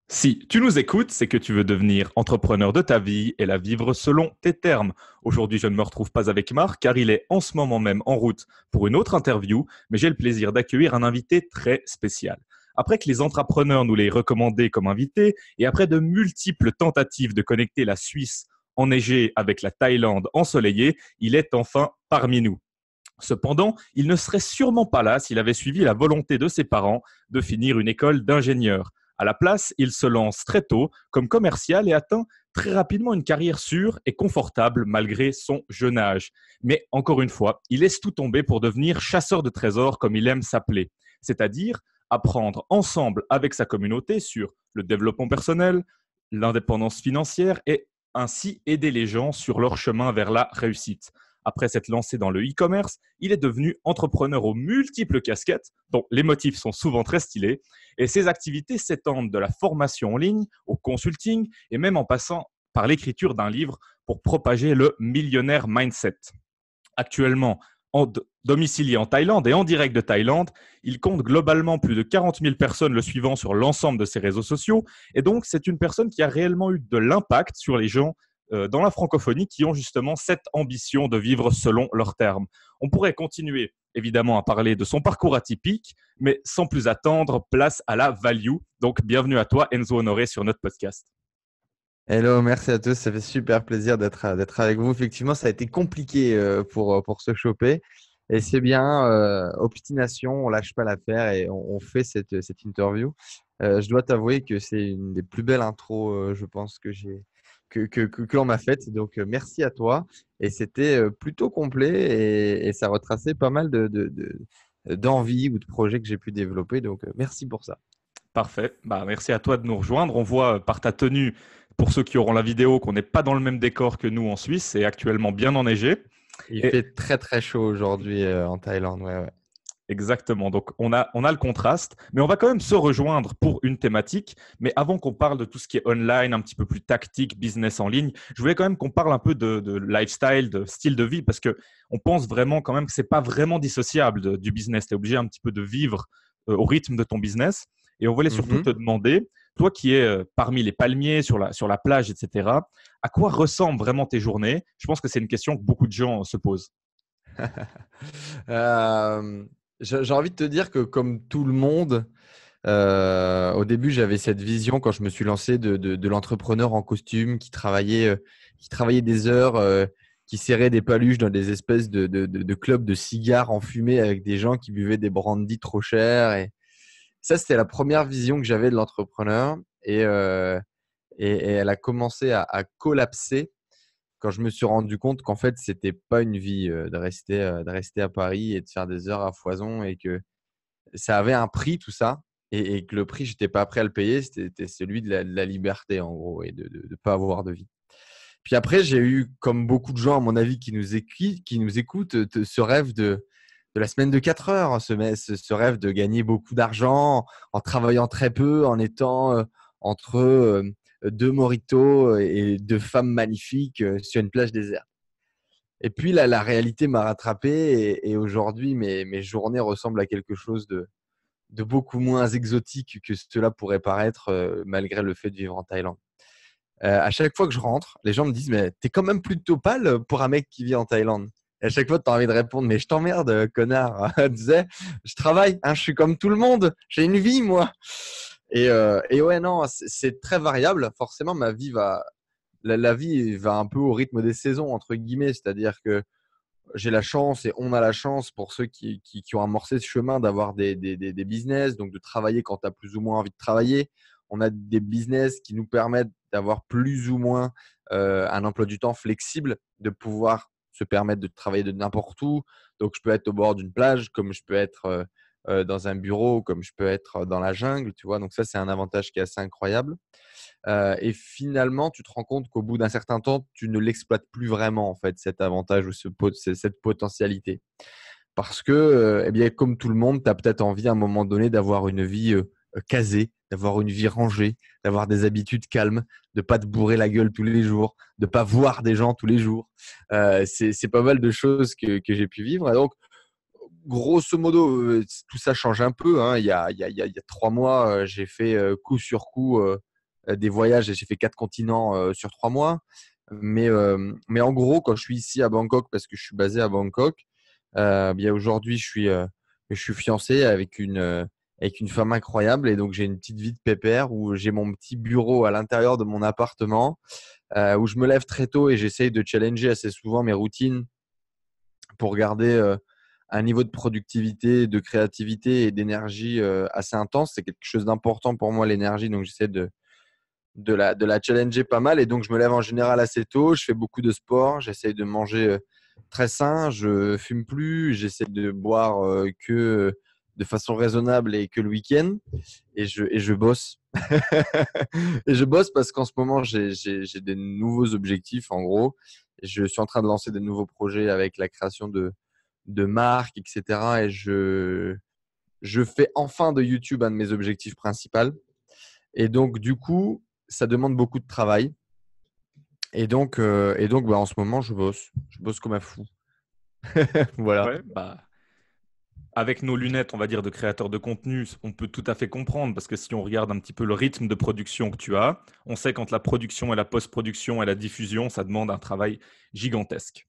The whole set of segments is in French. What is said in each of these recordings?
Si tu nous écoutes, c'est que tu veux devenir entrepreneur de ta vie et la vivre selon tes termes. Aujourd'hui, je ne me retrouve pas avec Marc car il est en ce moment même en route pour une autre interview, mais j'ai le plaisir d'accueillir un invité très spécial. Après que les entrepreneurs nous l'aient recommandé comme invité et après de multiples tentatives de connecter la Suisse enneigée avec la Thaïlande ensoleillée, il est enfin parmi nous. Cependant, il ne serait sûrement pas là s'il avait suivi la volonté de ses parents de finir une école d'ingénieur. À la place, il se lance très tôt comme commercial et atteint très rapidement une carrière sûre et confortable malgré son jeune âge. Mais encore une fois, il laisse tout tomber pour devenir chasseur de trésors comme il aime s'appeler, c'est-à-dire apprendre ensemble avec sa communauté sur le développement personnel, l'indépendance financière et ainsi aider les gens sur leur chemin vers la réussite. Après s'être lancé dans le e-commerce, il est devenu entrepreneur aux multiples casquettes, dont les motifs sont souvent très stylés, et ses activités s'étendent de la formation en ligne au consulting et même en passant par l'écriture d'un livre pour propager le millionnaire mindset. Actuellement, domicilié en Thaïlande et en direct de Thaïlande, il compte globalement plus de 40 000 personnes le suivant sur l'ensemble de ses réseaux sociaux. Et donc, c'est une personne qui a réellement eu de l'impact sur les gens dans la francophonie qui ont justement cette ambition de vivre selon leurs termes. On pourrait continuer évidemment à parler de son parcours atypique, mais sans plus attendre, place à la value. Donc, bienvenue à toi, Enzo Honoré, sur notre podcast. Hello, merci à tous. Ça fait super plaisir d'être avec vous. Effectivement, ça a été compliqué pour se choper. Et c'est bien, obstination, on lâche pas l'affaire et on fait cette interview. Je dois t'avouer que c'est une des plus belles intros, je pense, que l'on m'a faite. Donc, merci à toi. Et c'était plutôt complet et ça retraçait pas mal d'envies ou de projets que j'ai pu développer. Donc, merci pour ça. Parfait. Merci à toi de nous rejoindre. On voit par ta tenue, pour ceux qui auront la vidéo, qu'on n'est pas dans le même décor que nous en Suisse. C'est actuellement bien enneigé. Il Et fait très, très chaud aujourd'hui en Thaïlande. Ouais, ouais. exactement. Donc, on a le contraste. Mais on va quand même se rejoindre pour une thématique. Mais avant qu'on parle de tout ce qui est online, un petit peu plus tactique, business en ligne, je voulais quand même qu'on parle un peu de lifestyle, de style de vie, parce qu'on pense vraiment quand même que ce n'est pas vraiment dissociable du business. Tu es obligé un petit peu de vivre au rythme de ton business. Et on voulait surtout te Mhm. demander, toi qui es parmi les palmiers sur la plage, etc., à quoi ressemblent vraiment tes journées? Je pense que c'est une question que beaucoup de gens se posent. Euh, j'ai envie de te dire que comme tout le monde, au début, j'avais cette vision quand je me suis lancé de l'entrepreneur en costume qui travaillait des heures, qui serrait des paluches dans des espèces de clubs de cigares enfumés avec des gens qui buvaient des brandy trop chers. Et ça, c'était la première vision que j'avais de l'entrepreneur. Et elle a commencé à collapser quand je me suis rendu compte qu'en fait, c'était pas une vie de rester à Paris et de faire des heures à foison et que ça avait un prix tout ça et que le prix, j'étais pas prêt à le payer, c'était celui de la liberté en gros et de ne pas avoir de vie. Puis après, j'ai eu, comme beaucoup de gens à mon avis qui nous écoutent, ce rêve de la semaine de 4 heures, ce rêve de gagner beaucoup d'argent en travaillant très peu, en étant entre deux mojitos et deux femmes magnifiques sur une plage déserte. Et puis là, la réalité m'a rattrapé et aujourd'hui, mes journées ressemblent à quelque chose de beaucoup moins exotique que cela pourrait paraître malgré le fait de vivre en Thaïlande. À chaque fois que je rentre, les gens me disent mais t'es quand même plutôt pâle pour un mec qui vit en Thaïlande. Et à chaque fois, tu as envie de répondre mais je t'emmerde, connard. Tu sais, je travaille, hein, je suis comme tout le monde, j'ai une vie moi. Et ouais, non, c'est très variable. Forcément, la vie va un peu au rythme des saisons entre guillemets, c'est-à-dire que j'ai la chance et on a la chance pour ceux qui ont amorcé ce chemin d'avoir des business, donc de travailler quand tu as plus ou moins envie de travailler. On a des business qui nous permettent d'avoir plus ou moins un emploi du temps flexible, de pouvoir se permettre de travailler de n'importe où. Donc, je peux être au bord d'une plage, comme je peux être dans un bureau, comme je peux être dans la jungle, tu vois. Donc, ça, c'est un avantage qui est assez incroyable. Et finalement, tu te rends compte qu'au bout d'un certain temps, tu ne l'exploites plus vraiment, en fait, cet avantage ou cette potentialité. Parce que, eh bien, comme tout le monde, tu as peut-être envie à un moment donné d'avoir une vie casée, d'avoir une vie rangée, d'avoir des habitudes calmes, de pas te bourrer la gueule tous les jours, de pas voir des gens tous les jours. C'est pas mal de choses que j'ai pu vivre. Et donc, grosso modo, tout ça change un peu, hein. Il y a 3 mois, j'ai fait coup sur coup des voyages et j'ai fait 4 continents sur 3 mois. Mais en gros, quand je suis ici à Bangkok, parce que je suis basé à Bangkok, bien aujourd'hui, je suis fiancé avec une femme incroyable et donc j'ai une petite vie de pépère où j'ai mon petit bureau à l'intérieur de mon appartement où je me lève très tôt et j'essaye de challenger assez souvent mes routines pour garder un niveau de productivité, de créativité et d'énergie assez intense. C'est quelque chose d'important pour moi, l'énergie. Donc, j'essaie de la challenger pas mal. Et donc, je me lève en général assez tôt. Je fais beaucoup de sport. J'essaie de manger très sain. Je fume plus. J'essaie de boire que de façon raisonnable et que le week-end. Et je bosse. Et je bosse parce qu'en ce moment, j'ai des nouveaux objectifs, en gros. Je suis en train de lancer des nouveaux projets avec la création de marques, etc. Et je fais enfin de YouTube un de mes objectifs principaux. Et donc, du coup, ça demande beaucoup de travail. Et donc bah, en ce moment, je bosse. Je bosse comme un fou. Voilà. Ouais, bah, avec nos lunettes, on va dire, de créateur de contenu, on peut tout à fait comprendre parce que si on regarde un petit peu le rythme de production que tu as, on sait quand la production et la post-production et la diffusion, ça demande un travail gigantesque.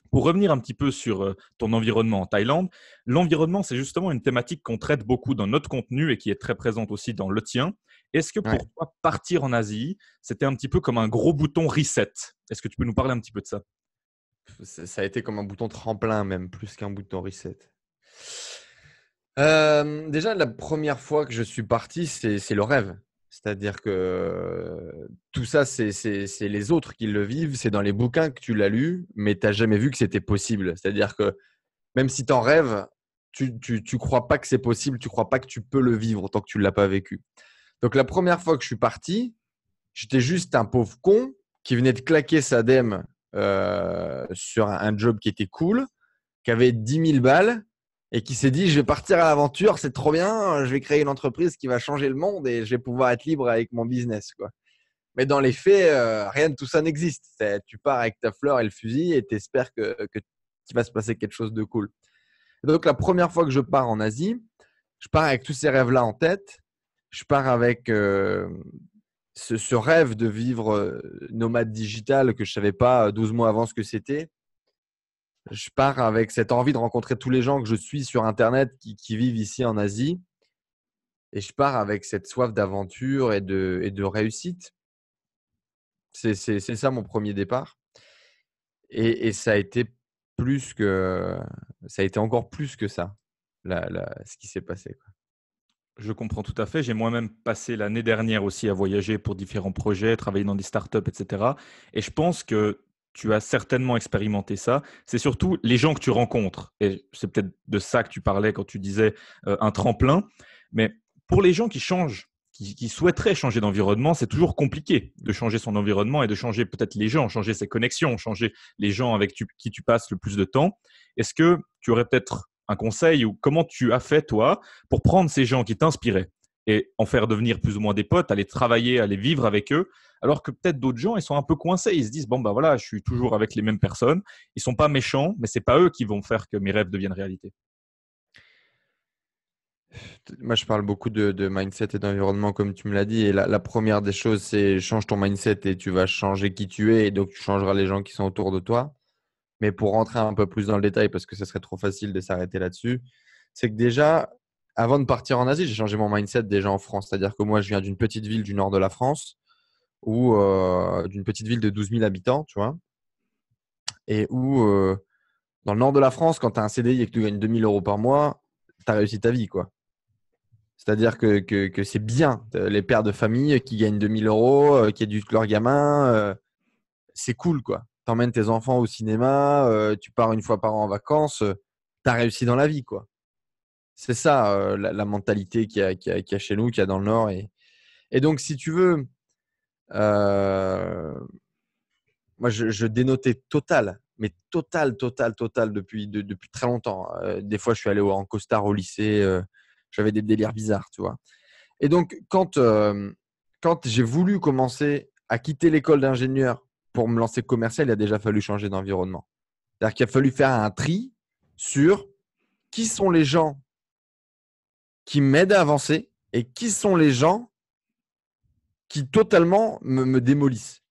Pour revenir un petit peu sur ton environnement en Thaïlande, l'environnement, c'est justement une thématique qu'on traite beaucoup dans notre contenu et qui est très présente aussi dans le tien. Est-ce que Ouais. pour toi, partir en Asie, c'était un petit peu comme un gros bouton reset? Est-ce que tu peux nous parler un petit peu de ça? Ça a été comme un bouton tremplin, même plus qu'un bouton reset. Déjà, la première fois que je suis parti, c'est le rêve. C'est-à-dire que tout ça, c'est les autres qui le vivent. C'est dans les bouquins que tu l'as lu, mais tu n'as jamais vu que c'était possible. C'est-à-dire que même si tu en rêves, tu crois pas que c'est possible, tu crois pas que tu peux le vivre tant que tu ne l'as pas vécu. Donc, la première fois que je suis parti, j'étais juste un pauvre con qui venait de claquer sa dème sur un job qui était cool, qui avait 10 000 balles et qui s'est dit, je vais partir à l'aventure, c'est trop bien, je vais créer une entreprise qui va changer le monde et je vais pouvoir être libre avec mon business, quoi. Mais dans les faits, rien de tout ça n'existe. Tu pars avec ta fleur et le fusil et tu espères que qu'il va se passer quelque chose de cool. Et donc, la première fois que je pars en Asie, je pars avec tous ces rêves-là en tête. Je pars avec ce rêve de vivre nomade digital que je ne savais pas 12 mois avant ce que c'était. Je pars avec cette envie de rencontrer tous les gens que je suis sur Internet qui vivent ici en Asie. Et je pars avec cette soif d'aventure et de réussite. C'est ça mon premier départ. Et ça a été encore plus que ça, ce qui s'est passé, quoi. Je comprends tout à fait. J'ai moi-même passé l'année dernière aussi à voyager pour différents projets, travailler dans des startups, etc. Et je pense que tu as certainement expérimenté ça. C'est surtout les gens que tu rencontres. Et c'est peut-être de ça que tu parlais quand tu disais un tremplin. Mais pour les gens qui changent, qui souhaiteraient changer d'environnement, c'est toujours compliqué de changer son environnement et de changer peut-être les gens, changer ses connexions, changer les gens avec qui tu passes le plus de temps. Est-ce que tu aurais peut-être un conseil ou comment tu as fait, toi, pour prendre ces gens qui t'inspiraient et en faire devenir plus ou moins des potes, aller travailler, aller vivre avec eux, alors que peut-être d'autres gens, ils sont un peu coincés. Ils se disent, bon, bah voilà, je suis toujours avec les mêmes personnes. Ils sont pas méchants, mais c'est pas eux qui vont faire que mes rêves deviennent réalité. Moi, je parle beaucoup de mindset et d'environnement, comme tu me l'as dit. Et la première des choses, c'est change ton mindset et tu vas changer qui tu es. Et donc, tu changeras les gens qui sont autour de toi. Mais pour rentrer un peu plus dans le détail, parce que ce serait trop facile de s'arrêter là-dessus, c'est que déjà, avant de partir en Asie, j'ai changé mon mindset déjà en France. C'est-à-dire que moi, je viens d'une petite ville du nord de la France ou d'une petite ville de 12 000 habitants, tu vois, et où dans le nord de la France, quand tu as un CDI et que tu gagnes 2 000 € par mois, tu as réussi ta vie, quoi. C'est-à-dire que c'est bien. Les pères de famille qui gagnent 2 000 €, qui éduquent leurs gamins, c'est cool, quoi. Tu emmènes tes enfants au cinéma, tu pars une fois par an en vacances, tu as réussi dans la vie, quoi. C'est ça la mentalité qu'il y a chez nous, qu'il y a dans le Nord. Et donc, si tu veux, euh, moi, je dénotais total, mais total, total, total depuis très longtemps. Des fois, je suis allé en costard au lycée, j'avais des délires bizarres, tu vois. Et donc, quand j'ai voulu commencer à quitter l'école d'ingénieur pour me lancer commercial, il a déjà fallu changer d'environnement. C'est-à-dire qu'il a fallu faire un tri sur qui sont les gens qui m'aident à avancer et qui sont les gens qui totalement me démolissent.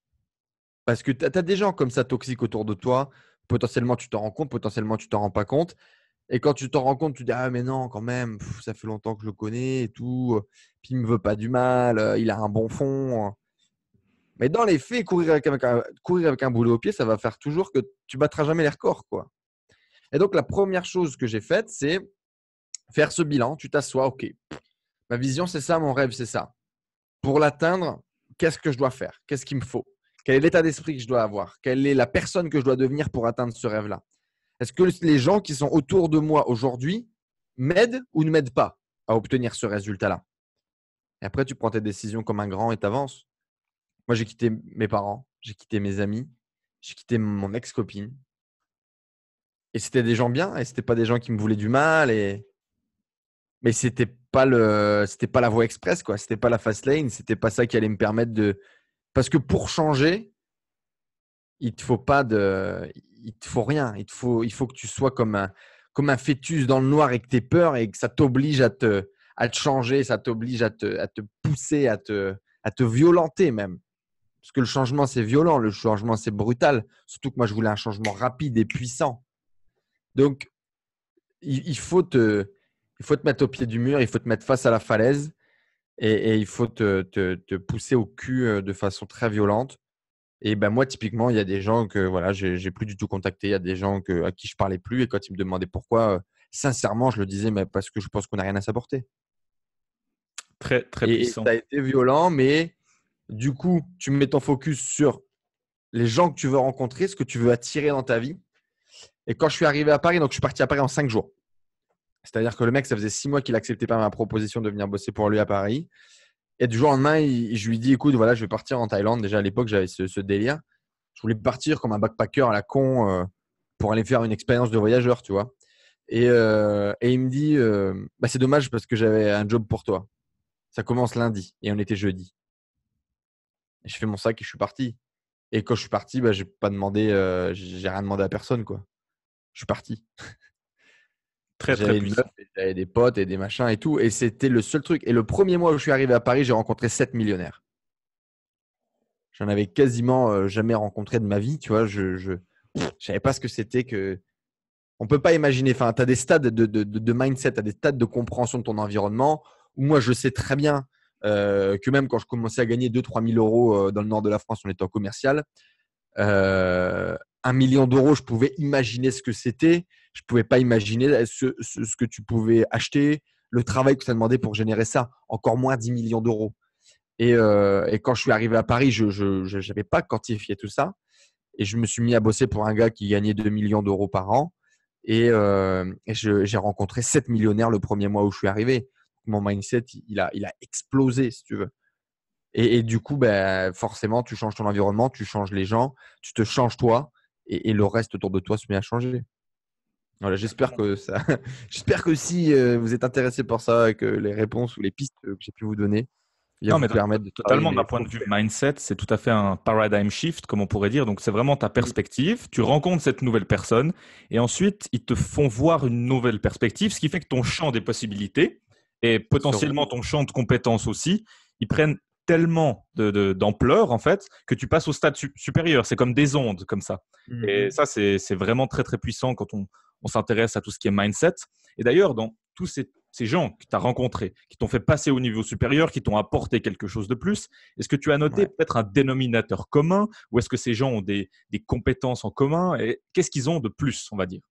Parce que tu as des gens comme ça toxiques autour de toi. Potentiellement, tu t'en rends compte, potentiellement, tu t'en rends pas compte. Et quand tu t'en rends compte, tu dis ah mais non, quand même, ça fait longtemps que je le connais et tout. Puis il me veut pas du mal, il a un bon fond. Mais dans les faits, courir avec un boulet au pied, ça va faire toujours que tu battras jamais les records, quoi. Et donc la première chose que j'ai faite, c'est faire ce bilan. Tu t'assois, ok. Ma vision, c'est ça, mon rêve, c'est ça. Pour l'atteindre, qu'est-ce que je dois faire? Qu'est-ce qu'il me faut? Quel est l'état d'esprit que je dois avoir? Quelle est la personne que je dois devenir pour atteindre ce rêve-là? Est-ce que les gens qui sont autour de moi aujourd'hui m'aident ou ne m'aident pas à obtenir ce résultat-là? Et après, tu prends tes décisions comme un grand et tu avances. Moi, j'ai quitté mes parents, j'ai quitté mes amis, j'ai quitté mon ex-copine. Et c'était des gens bien, et c'était pas des gens qui me voulaient du mal. Mais c'était pas la voie express, quoi. C'était pas la fast lane, c'était pas ça qui allait me permettre de. Parce que pour changer, il te faut rien. Il faut que tu sois comme un fœtus dans le noir et que tu aies peur et que ça t'oblige à te changer, ça t'oblige à te pousser, à te violenter même. Parce que le changement, c'est violent, le changement, c'est brutal. Surtout que moi, je voulais un changement rapide et puissant. Donc, il faut te mettre au pied du mur, il faut te mettre face à la falaise et il faut te pousser au cul de façon très violente. Et ben moi, typiquement, il y a des gens que voilà, j'ai plus du tout contacté. Il y a des gens à qui je parlais plus. Et quand ils me demandaient pourquoi, sincèrement, je le disais, mais parce que je pense qu'on n'a rien à s'apporter. Très, très Et puissant. ça a été violent, mais du coup, tu mets ton focus sur les gens que tu veux rencontrer, ce que tu veux attirer dans ta vie. Et quand je suis arrivé à Paris, donc je suis parti à Paris en 5 jours. C'est-à-dire que le mec, ça faisait 6 mois qu'il n'acceptait pas ma proposition de venir bosser pour lui à Paris. Et du jour au lendemain, je lui dis, écoute, voilà, je vais partir en Thaïlande. Déjà à l'époque, j'avais ce délire. Je voulais partir comme un backpacker à la con pour aller faire une expérience de voyageur, tu vois. Et il me dit, bah, c'est dommage parce que j'avais un job pour toi. Ça commence lundi et on était jeudi. Et je fais mon sac et je suis parti. Et quand je suis parti, bah, j'ai rien demandé à personne, quoi. Je suis parti. Très, très J'avais une meuf, puissant. j'avais des potes et des machins et tout. Et c'était le seul truc. Et le premier mois où je suis arrivé à Paris, j'ai rencontré 7 millionnaires. J'en avais quasiment jamais rencontré de ma vie, tu vois. Je savais pas ce que c'était que. On peut pas imaginer. Enfin, tu as des stades de mindset, tu as des stades de compréhension de ton environnement. Où moi, je sais très bien que même quand je commençais à gagner 2 000 à 3 000 euros dans le nord de la France, on était en commercial. 1 million d'euros, je pouvais imaginer ce que c'était. Je pouvais pas imaginer ce que tu pouvais acheter, le travail que ça demandait pour générer ça. Encore moins 10 millions d'euros. Et quand je suis arrivé à Paris, je n'avais pas quantifié tout ça. Et je me suis mis à bosser pour un gars qui gagnait 2 millions d'euros par an. J'ai rencontré 7 millionnaires le premier mois où je suis arrivé. Mon mindset, il a explosé, si tu veux. Et du coup, ben, forcément, tu changes ton environnement, tu changes les gens, tu te changes toi et le reste autour de toi se met à changer. Voilà, j'espère que ça. J'espère que si vous êtes intéressé par ça et que les réponses ou les pistes que j'ai pu vous donner Non, vous mais permettre de travailler totalement, d'un les point faux de vue problèmes. mindset, c'est tout à fait un paradigm shift, comme on pourrait dire. Donc, c'est vraiment ta Mm. perspective. Tu rencontres cette nouvelle personne et ensuite, ils te font voir une nouvelle perspective, ce qui fait que ton champ des possibilités et Se potentiellement rouvre. ton champ de compétences aussi, ils prennent tellement d'ampleur, en fait, que tu passes au stade supérieur. C'est comme des ondes, comme ça. Et Mhm. ça, c'est vraiment très, très puissant quand on s'intéresse à tout ce qui est mindset. Et d'ailleurs, dans tous ces gens que tu as rencontrés, qui t'ont fait passer au niveau supérieur, qui t'ont apporté quelque chose de plus, est-ce que tu as noté Ouais. peut-être un dénominateur commun ou est-ce que ces gens ont des compétences en commun et qu'est-ce qu'ils ont de plus, on va dire?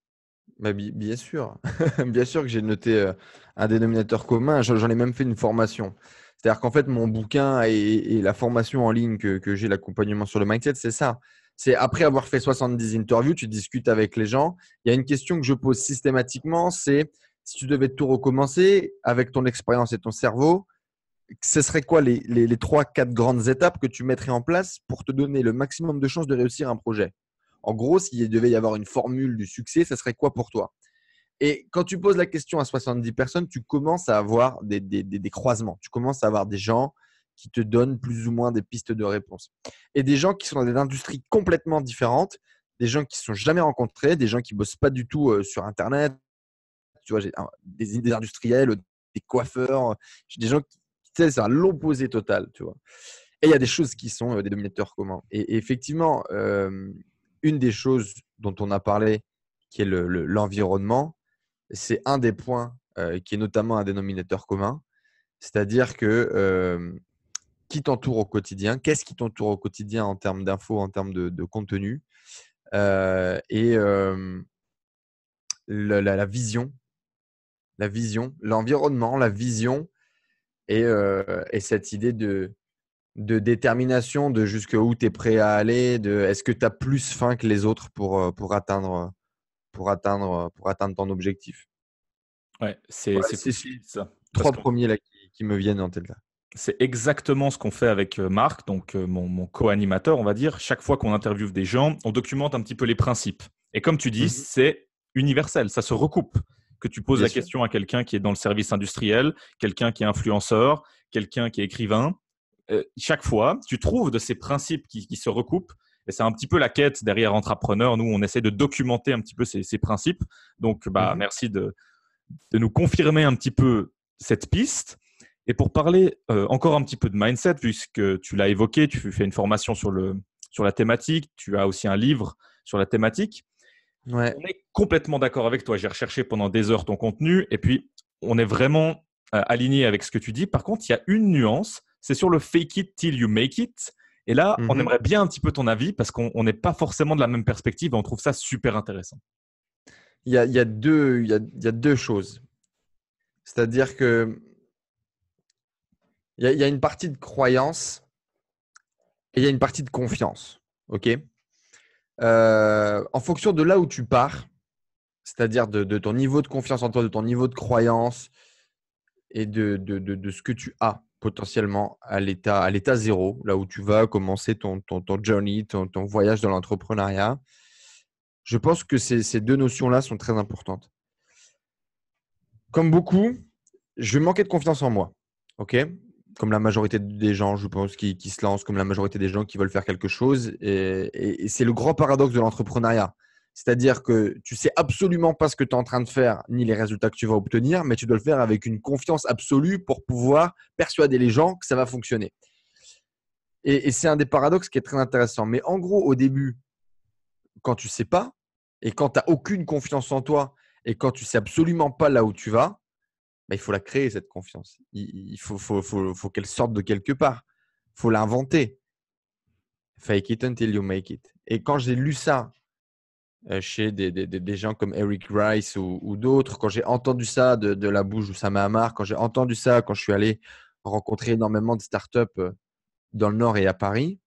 Bah, bien sûr. Bien sûr que j'ai noté un dénominateur commun. J'en ai même fait une formation. C'est-à-dire qu'en fait, mon bouquin et la formation en ligne que j'ai, l'accompagnement sur le mindset, c'est ça. C'est après avoir fait 70 interviews, tu discutes avec les gens. Il y a une question que je pose systématiquement, c'est si tu devais tout recommencer avec ton expérience et ton cerveau, ce serait quoi les 3, 4 grandes étapes que tu mettrais en place pour te donner le maximum de chances de réussir un projet? En gros, s'il devait y avoir une formule du succès, ça serait quoi pour toi? Et quand tu poses la question à 70 personnes, tu commences à avoir des croisements. Tu commences à avoir des gens qui te donnent plus ou moins des pistes de réponse. Et des gens qui sont dans des industries complètement différentes, des gens qui ne se sont jamais rencontrés, des gens qui ne bossent pas du tout sur Internet, Tu vois, j'ai des industriels, des coiffeurs, j'ai des gens qui, tu sais, c'est à l'opposé total, tu vois. Et il y a des choses qui sont des dominateurs communs. Et effectivement, une des choses dont on a parlé, qui est l'environnement, c'est un des points qui est notamment un dénominateur commun. C'est-à-dire que qui t'entoure au quotidien, qu'est-ce qui t'entoure au quotidien en termes d'infos, en termes de contenu, et la vision, l'environnement, la vision et cette idée de détermination, de jusqu'où tu es prêt à aller, de est-ce que tu as plus faim que les autres pour atteindre ton objectif. Ouais, c'est Voilà, c'est c'est cool que ces tu dises ça. Parce 3 que premiers là qui me viennent en tête là. c'est exactement ce qu'on fait avec Marc, donc mon co-animateur, on va dire. Chaque fois qu'on interviewe des gens, on documente un petit peu les principes. Et comme tu dis, Mmh. c'est universel, ça se recoupe. Que tu poses Bien la sûr. question à quelqu'un qui est dans le service industriel, quelqu'un qui est influenceur, quelqu'un qui est écrivain, chaque fois, tu trouves de ces principes qui se recoupent. Et c'est un petit peu la quête derrière Entrepreneur. Nous, on essaie de documenter un petit peu ces principes. Donc, bah, Mmh. merci de nous confirmer un petit peu cette piste. Et pour parler encore un petit peu de mindset, puisque tu l'as évoqué, tu fais une formation sur la thématique, tu as aussi un livre sur la thématique. Ouais. On est complètement d'accord avec toi. J'ai recherché pendant des heures ton contenu et puis on est vraiment aligné avec ce que tu dis. Par contre, il y a une nuance, c'est sur le fake it till you make it. Et là, on Mmh. aimerait bien un petit peu ton avis parce qu'on n'est pas forcément de la même perspective et on trouve ça super intéressant. Il y a 2 choses. C'est-à-dire que il y a une partie de croyance et il y a une partie de confiance. OK? En fonction de là où tu pars, c'est-à-dire de ton niveau de confiance en toi, de ton niveau de croyance et de ce que tu as potentiellement à l'état 0, là où tu vas commencer ton journey, ton voyage dans l'entrepreneuriat. Je pense que ces 2 notions-là sont très importantes. Comme beaucoup, je vais manquer de confiance en moi. OK? Comme la majorité des gens, je pense, qui se lancent, comme la majorité des gens qui veulent faire quelque chose. Et c'est le grand paradoxe de l'entrepreneuriat. C'est-à-dire que tu sais absolument pas ce que tu es en train de faire, ni les résultats que tu vas obtenir, mais tu dois le faire avec une confiance absolue pour pouvoir persuader les gens que ça va fonctionner. Et c'est un des paradoxes qui est très intéressant. Mais en gros, au début, quand tu sais pas, et quand tu n'as aucune confiance en toi, et quand tu sais absolument pas là où tu vas, bah, il faut la créer, cette confiance. Il faut qu'elle sorte de quelque part. Il faut l'inventer. Fake it until you make it. Et quand j'ai lu ça chez des gens comme Eric Rice ou d'autres, quand j'ai entendu ça de la bouche de Sam Hamar, quand j'ai entendu ça, quand je suis allé rencontrer énormément de startups dans le Nord et à Paris,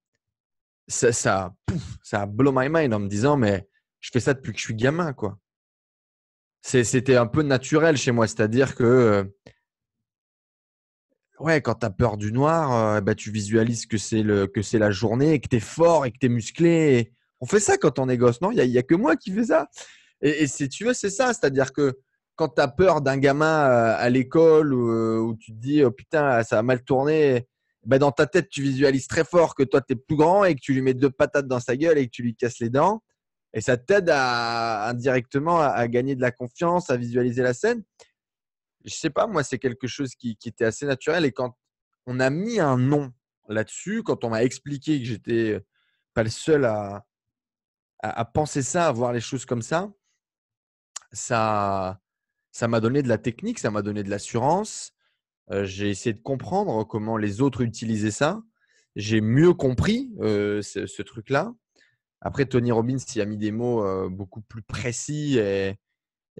ça a blow my mind en me disant, mais je fais ça depuis que je suis gamin, quoi. C'était un peu naturel chez moi. C'est-à-dire que ouais, quand tu as peur du noir, bah, tu visualises que c'est la journée et que tu es fort et que tu es musclé. On fait ça quand on est gosse, non? Il y a que moi qui fais ça. Et si tu veux, c'est ça. C'est-à-dire que quand tu as peur d'un gamin à l'école où tu te dis: «Oh putain, ça va mal tourner», bah, dans ta tête, tu visualises très fort que toi, tu es plus grand et que tu lui mets 2 patates dans sa gueule et que tu lui casses les dents. Et ça t'aide indirectement à gagner de la confiance, à visualiser la scène. Je sais pas, moi, c'est quelque chose qui était assez naturel. Et quand on a mis un nom là-dessus, quand on m'a expliqué que j'étais pas le seul à penser ça, à voir les choses comme ça, ça m'a donné de la technique, ça m'a donné de l'assurance. J'ai essayé de comprendre comment les autres utilisaient ça. J'ai mieux compris ce truc-là. Après, Tony Robbins y a mis des mots beaucoup plus précis et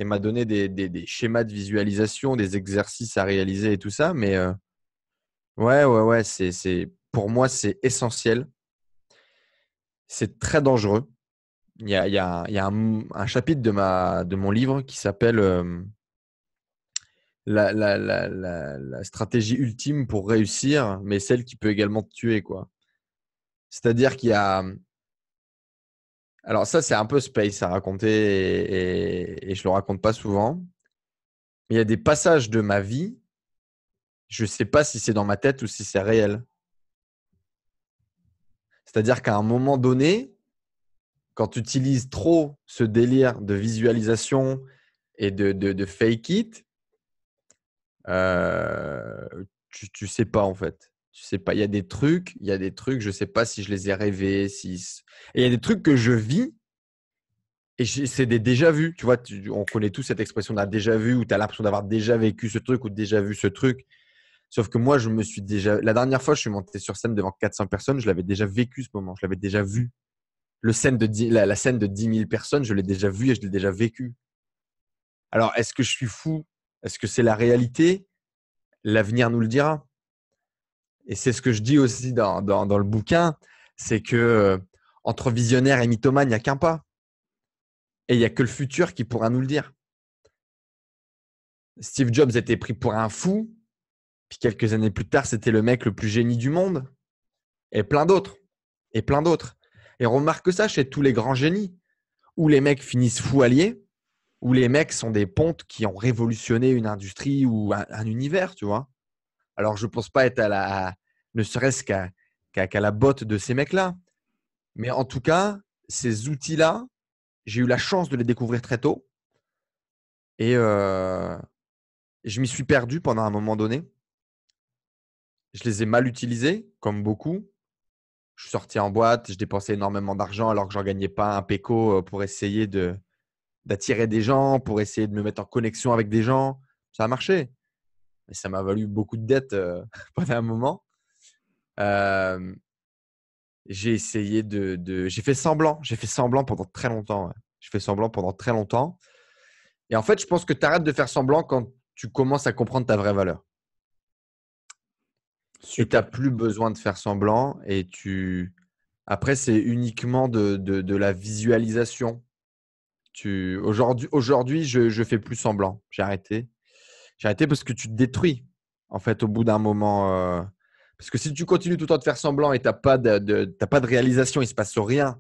m'a donné des schémas de visualisation, des exercices à réaliser et tout ça. Mais ouais, ouais, ouais, pour moi, c'est essentiel. C'est très dangereux. Il y a un chapitre de mon livre qui s'appelle la stratégie ultime pour réussir, mais celle qui peut également te tuer, quoi. C'est-à-dire qu'il y a. Alors, ça, c'est un peu space à raconter et je ne le raconte pas souvent. Mais il y a des passages de ma vie, je ne sais pas si c'est dans ma tête ou si c'est réel. C'est-à-dire qu'à un moment donné, quand tu utilises trop ce délire de visualisation et de fake it, tu sais pas en fait. Tu sais pas. Il y a des trucs, je sais pas si je les ai rêvés. Et il y a des trucs que je vis et c'est des déjà vus. Tu vois, on connaît tous cette expression d'un déjà vu où tu as l'impression d'avoir déjà vécu ce truc ou déjà vu ce truc. Sauf que moi, la dernière fois, je suis monté sur scène devant 400 personnes, je l'avais déjà vécu ce moment, je l'avais déjà vu. La scène de 10 000 personnes, je l'ai déjà vu et je l'ai déjà vécu. Alors, est-ce que je suis fou? Est-ce que c'est la réalité? L'avenir nous le dira. Et c'est ce que je dis aussi dans le bouquin, c'est que entre visionnaire et mythomane, il n'y a qu'un pas. Et il n'y a que le futur qui pourra nous le dire. Steve Jobs était pris pour un fou, puis quelques années plus tard, c'était le mec le plus génie du monde. Et plein d'autres. Et plein d'autres. Et on remarque ça chez tous les grands génies, où les mecs finissent fous alliés, où les mecs sont des pontes qui ont révolutionné une industrie ou un univers, tu vois. Alors, je ne pense pas être ne serait-ce qu'à la botte de ces mecs-là. Mais en tout cas, ces outils-là, j'ai eu la chance de les découvrir très tôt. Et je m'y suis perdu pendant un moment donné. Je les ai mal utilisés, comme beaucoup. Je suis sorti en boîte, je dépensais énormément d'argent alors que je n'en gagnais pas un péco pour essayer d'attirer des gens, pour essayer de me mettre en connexion avec des gens. Ça a marché. Mais ça m'a valu beaucoup de dettes pendant un moment. J'ai essayé j'ai fait semblant. J'ai fait semblant pendant très longtemps. Ouais. J'ai fait semblant pendant très longtemps. Et en fait, je pense que tu arrêtes de faire semblant quand tu commences à comprendre ta vraie valeur. Super. Et tu n'as plus besoin de faire semblant. Après, c'est uniquement de la visualisation. Aujourd'hui, je fais plus semblant. J'ai arrêté. J'ai arrêté parce que tu te détruis, en fait, au bout d'un moment. Parce que si tu continues tout le temps de faire semblant et tu n'as pas de réalisation, il ne se passe rien,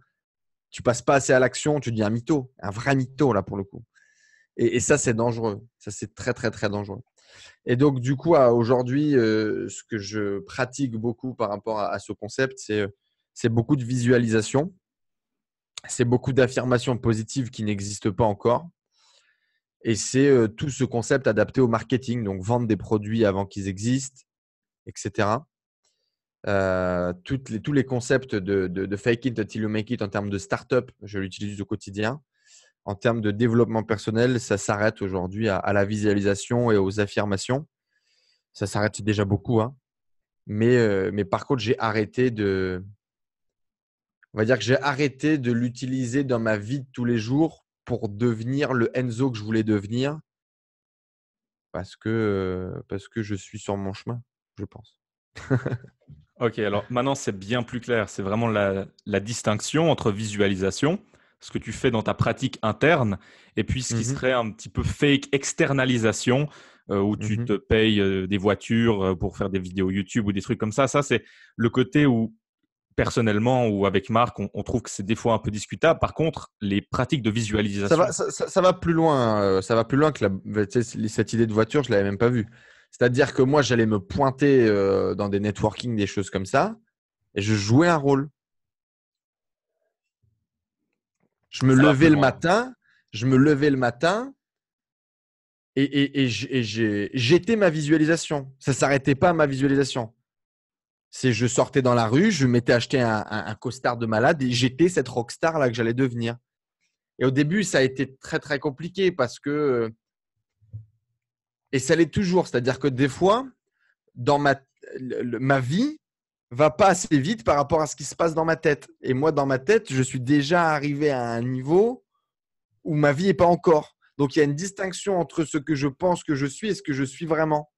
tu passes pas assez à l'action, tu deviens un mytho, un vrai mytho, là, pour le coup. Et ça, c'est dangereux. Ça, c'est très, très, très dangereux. Et donc, du coup, aujourd'hui, ce que je pratique beaucoup par rapport à ce concept, c'est beaucoup de visualisation. C'est beaucoup d'affirmations positives qui n'existent pas encore. Et c'est tout ce concept adapté au marketing, donc vendre des produits avant qu'ils existent, etc. Tous les concepts de fake it until you make it en termes de start-up, je l'utilise au quotidien. En termes de développement personnel, ça s'arrête aujourd'hui à la visualisation et aux affirmations. Ça s'arrête déjà beaucoup. Hein. Mais par contre, on va dire que j'ai arrêté de l'utiliser dans ma vie de tous les jours pour devenir le Enzo que je voulais devenir parce que je suis sur mon chemin, je pense. Ok, alors maintenant c'est bien plus clair. C'est vraiment la distinction entre visualisation, ce que tu fais dans ta pratique interne, et puis ce qui Mhm, serait un petit peu fake externalisation, où tu mhm. te payes des voitures pour faire des vidéos YouTube ou des trucs comme ça. Ça, c'est le côté où, personnellement ou avec Marc, on trouve que c'est des fois un peu discutable. Par contre, les pratiques de visualisation, Ça va plus loin. Ça va plus loin que cette idée de voiture, je ne l'avais même pas vue. C'est-à-dire que moi, j'allais me pointer dans des networking, des choses comme ça, et je jouais un rôle. Je me ça va plus levais le loin. matin, je me levais le matin et j'étais ma visualisation. Ça ne s'arrêtait pas à ma visualisation. Je sortais dans la rue, je m'étais acheté un costard de malade et j'étais cette rockstar là que j'allais devenir. Et au début, ça a été très, très compliqué parce que et ça l'est toujours. C'est-à-dire que des fois, dans ma vie va pas assez vite par rapport à ce qui se passe dans ma tête. Et moi, dans ma tête, je suis déjà arrivé à un niveau où ma vie n'est pas encore. Donc, il y a une distinction entre ce que je pense que je suis et ce que je suis vraiment.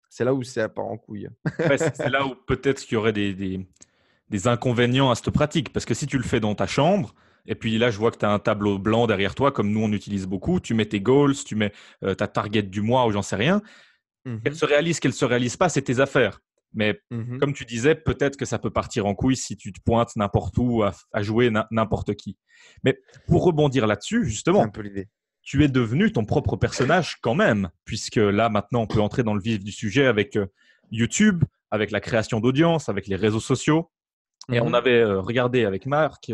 C'est là où c'est part en couille. Ouais, c'est là où peut-être qu'il y aurait des inconvénients à cette pratique. Parce que si tu le fais dans ta chambre, et puis là, je vois que tu as un tableau blanc derrière toi, comme nous, on utilise beaucoup, tu mets tes goals, tu mets ta target du mois ou j'en sais rien. Mhm, Qu'elle se réalise pas, c'est tes affaires. Mais mhm. comme tu disais, peut-être que ça peut partir en couille si tu te pointes n'importe où à jouer n'importe qui. Mais pour rebondir là-dessus, C'est un justement, peu l'idée. tu es devenu ton propre personnage quand même, puisque là, maintenant, on peut entrer dans le vif du sujet avec YouTube, avec la création d'audience, avec les réseaux sociaux. Et on Mhm, avait regardé avec Marc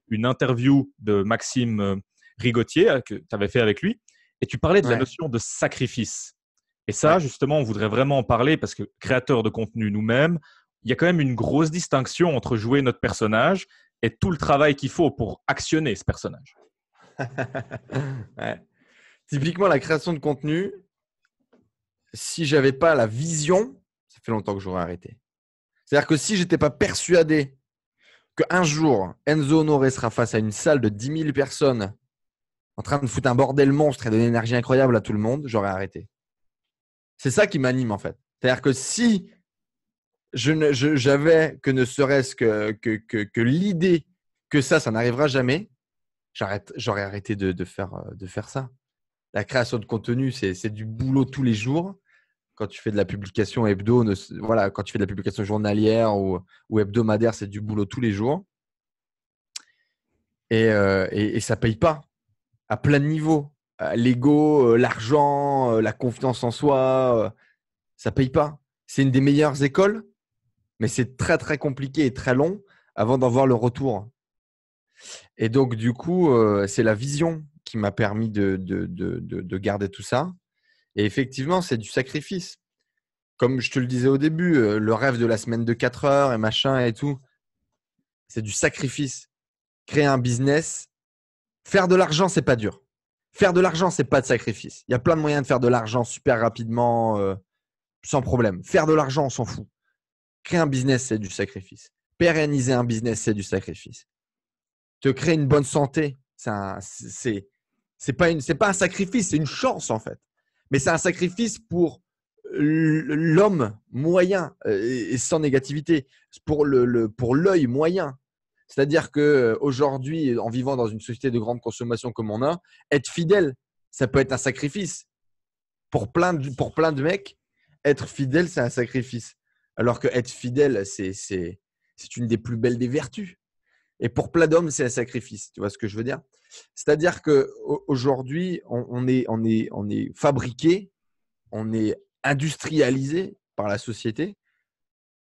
une interview de Maxime Rigotier que tu avais fait avec lui. Et tu parlais de la Ouais. notion de sacrifice. Et ça, Ouais. justement, on voudrait vraiment en parler parce que créateurs de contenu nous-mêmes, il y a quand même une grosse distinction entre jouer notre personnage et tout le travail qu'il faut pour actionner ce personnage. Ouais. Typiquement, la création de contenu, si j'avais pas la vision, ça fait longtemps que j'aurais arrêté. C'est-à-dire que si j'étais pas persuadé qu'un jour, Enzo Honoré sera face à une salle de 10 000 personnes en train de foutre un bordel monstre et donner une énergie incroyable à tout le monde, j'aurais arrêté. C'est ça qui m'anime en fait. C'est-à-dire que si j'avais que ne serait-ce que l'idée que ça n'arrivera jamais, j'aurais arrêté de faire ça. La création de contenu, c'est du boulot tous les jours. Quand tu fais de la publication hebdo, voilà, quand tu fais de la publication journalière ou hebdomadaire, c'est du boulot tous les jours. Et ça ne paye pas à plein de niveaux. L'ego, l'argent, la confiance en soi, ça ne paye pas. C'est une des meilleures écoles, mais c'est très, très compliqué et très long avant d'en voir le retour. Et donc, du coup, c'est la vision qui m'a permis de garder tout ça. Et effectivement, c'est du sacrifice. Comme je te le disais au début, le rêve de la semaine de 4 heures et machin et tout, c'est du sacrifice. Créer un business, faire de l'argent, c'est pas dur. Faire de l'argent, c'est pas de sacrifice. Il y a plein de moyens de faire de l'argent super rapidement, sans problème. Faire de l'argent, on s'en fout. Créer un business, c'est du sacrifice. Pérenniser un business, c'est du sacrifice. Te créer une bonne santé, c'est pas un sacrifice, c'est une chance en fait. Mais c'est un sacrifice pour l'homme moyen et sans négativité, pour l'œil moyen. C'est-à-dire qu'aujourd'hui, en vivant dans une société de grande consommation comme on a, être fidèle, ça peut être un sacrifice. Pour plein de mecs, être fidèle, c'est un sacrifice. Alors que être fidèle, c'est une des plus belles des vertus. Et pour plein d'hommes, c'est un sacrifice. Tu vois ce que je veux dire? C'est-à-dire qu'aujourd'hui, on est fabriqué, on est industrialisé par la société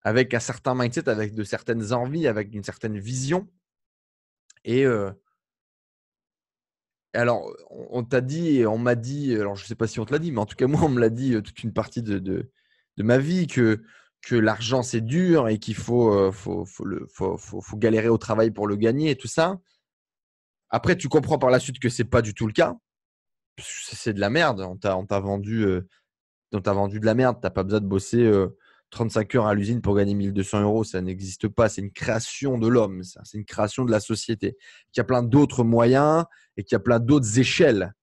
avec un certain mindset, avec de certaines envies, avec une certaine vision. Et alors, on t'a dit, on m'a dit, alors je ne sais pas si on te l'a dit, mais en tout cas, moi, on me l'a dit toute une partie de ma vie que l'argent, c'est dur et qu'il faut galérer au travail pour le gagner et tout ça. Après, tu comprends par la suite que ce n'est pas du tout le cas. C'est de la merde. On t'a vendu, de la merde. Tu n'as pas besoin de bosser 35 heures à l'usine pour gagner 1 200 euros. Ça n'existe pas. C'est une création de l'homme. C'est une création de la société. Il y a plein d'autres moyens et qu'il y a plein d'autres échelles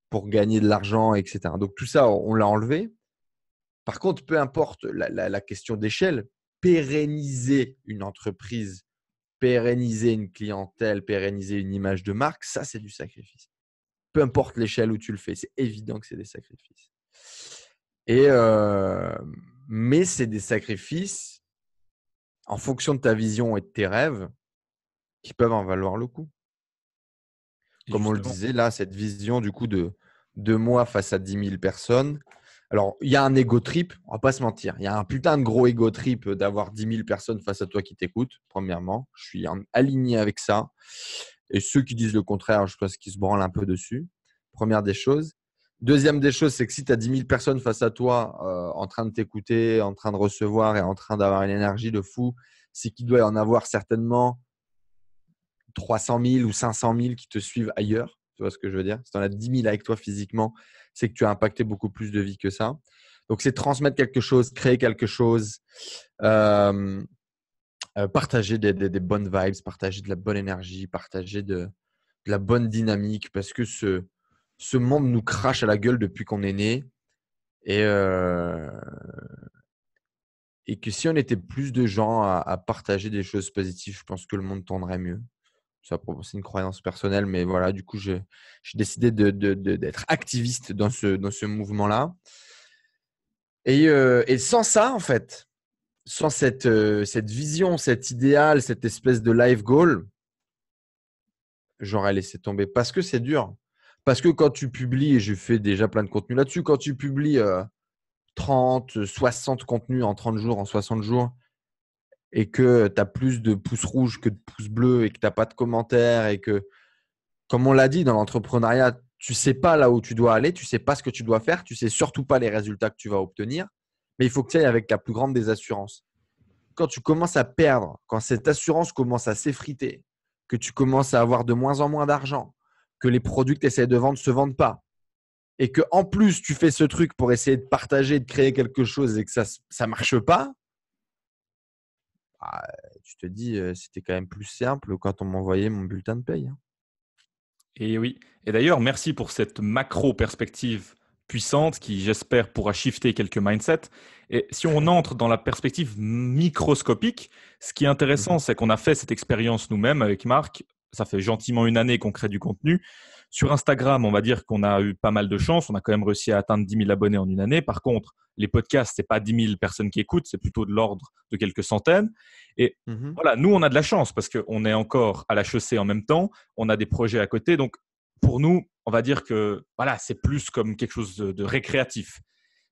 pour gagner de l'argent, etc. Donc, tout ça, on l'a enlevé. Par contre, peu importe la question d'échelle, pérenniser une entreprise, pérenniser une clientèle, pérenniser une image de marque, ça, c'est du sacrifice. Peu importe l'échelle où tu le fais, c'est évident que c'est des sacrifices. Mais c'est des sacrifices en fonction de ta vision et de tes rêves qui peuvent en valoir le coup. Comme on le Justement. disait, là, cette vision du coup de moi face à 10 000 personnes. Alors, il y a un ego trip, on va pas se mentir. Il y a un putain de gros ego trip d'avoir 10 000 personnes face à toi qui t'écoutent, premièrement. Je suis aligné avec ça. Et ceux qui disent le contraire, je pense qu'ils se branlent un peu dessus. Première des choses. Deuxième des choses, c'est que si tu as 10 000 personnes face à toi en train de t'écouter, en train de recevoir et en train d'avoir une énergie de fou, c'est qu'il doit y en avoir certainement 300 000 ou 500 000 qui te suivent ailleurs. Tu vois ce que je veux dire? Si tu en as 10 000 avec toi physiquement, c'est que tu as impacté beaucoup plus de vie que ça. Donc, c'est transmettre quelque chose, créer quelque chose, partager des bonnes vibes, partager de la bonne énergie, partager de la bonne dynamique parce que ce monde nous crache à la gueule depuis qu'on est né et que si on était plus de gens à partager des choses positives, je pense que le monde tournerait mieux. Ça, c'est une croyance personnelle, mais voilà, du coup, j'ai décidé d'être activiste dans ce mouvement-là. Et sans ça, en fait, sans cette vision, cet idéal, cette espèce de life goal, j'aurais laissé tomber parce que c'est dur. Parce que quand tu publies, et j'ai fait déjà plein de contenu là-dessus, quand tu publies 30, 60 contenus en 30 jours, en 60 jours, et que tu as plus de pouces rouges que de pouces bleus et que tu n'as pas de commentaires et que, comme on l'a dit, dans l'entrepreneuriat, tu sais pas là où tu dois aller, tu sais pas ce que tu dois faire, tu sais surtout pas les résultats que tu vas obtenir, mais il faut que tu ailles avec la plus grande des assurances. Quand tu commences à perdre, quand cette assurance commence à s'effriter, que tu commences à avoir de moins en moins d'argent, que les produits que tu essaies de vendre ne se vendent pas, et que en plus tu fais ce truc pour essayer de partager, de créer quelque chose et que ça ne marche pas, bah, tu te dis c'était quand même plus simple quand on m'envoyait mon bulletin de paye. Hein. Et oui. Et d'ailleurs, merci pour cette macro-perspective puissante qui, j'espère, pourra shifter quelques mindsets. Et si on entre dans la perspective microscopique, ce qui est intéressant, c'est qu'on a fait cette expérience nous-mêmes avec Marc. Ça fait gentiment une année qu'on crée du contenu. Sur Instagram, on va dire qu'on a eu pas mal de chance. On a quand même réussi à atteindre 10 000 abonnés en une année. Par contre, les podcasts, c'est pas 10 000 personnes qui écoutent, c'est plutôt de l'ordre de quelques centaines. Et voilà, nous, on a de la chance parce qu'on est encore à la chaussée en même temps. On a des projets à côté. Donc, pour nous, on va dire que voilà, c'est plus comme quelque chose de récréatif.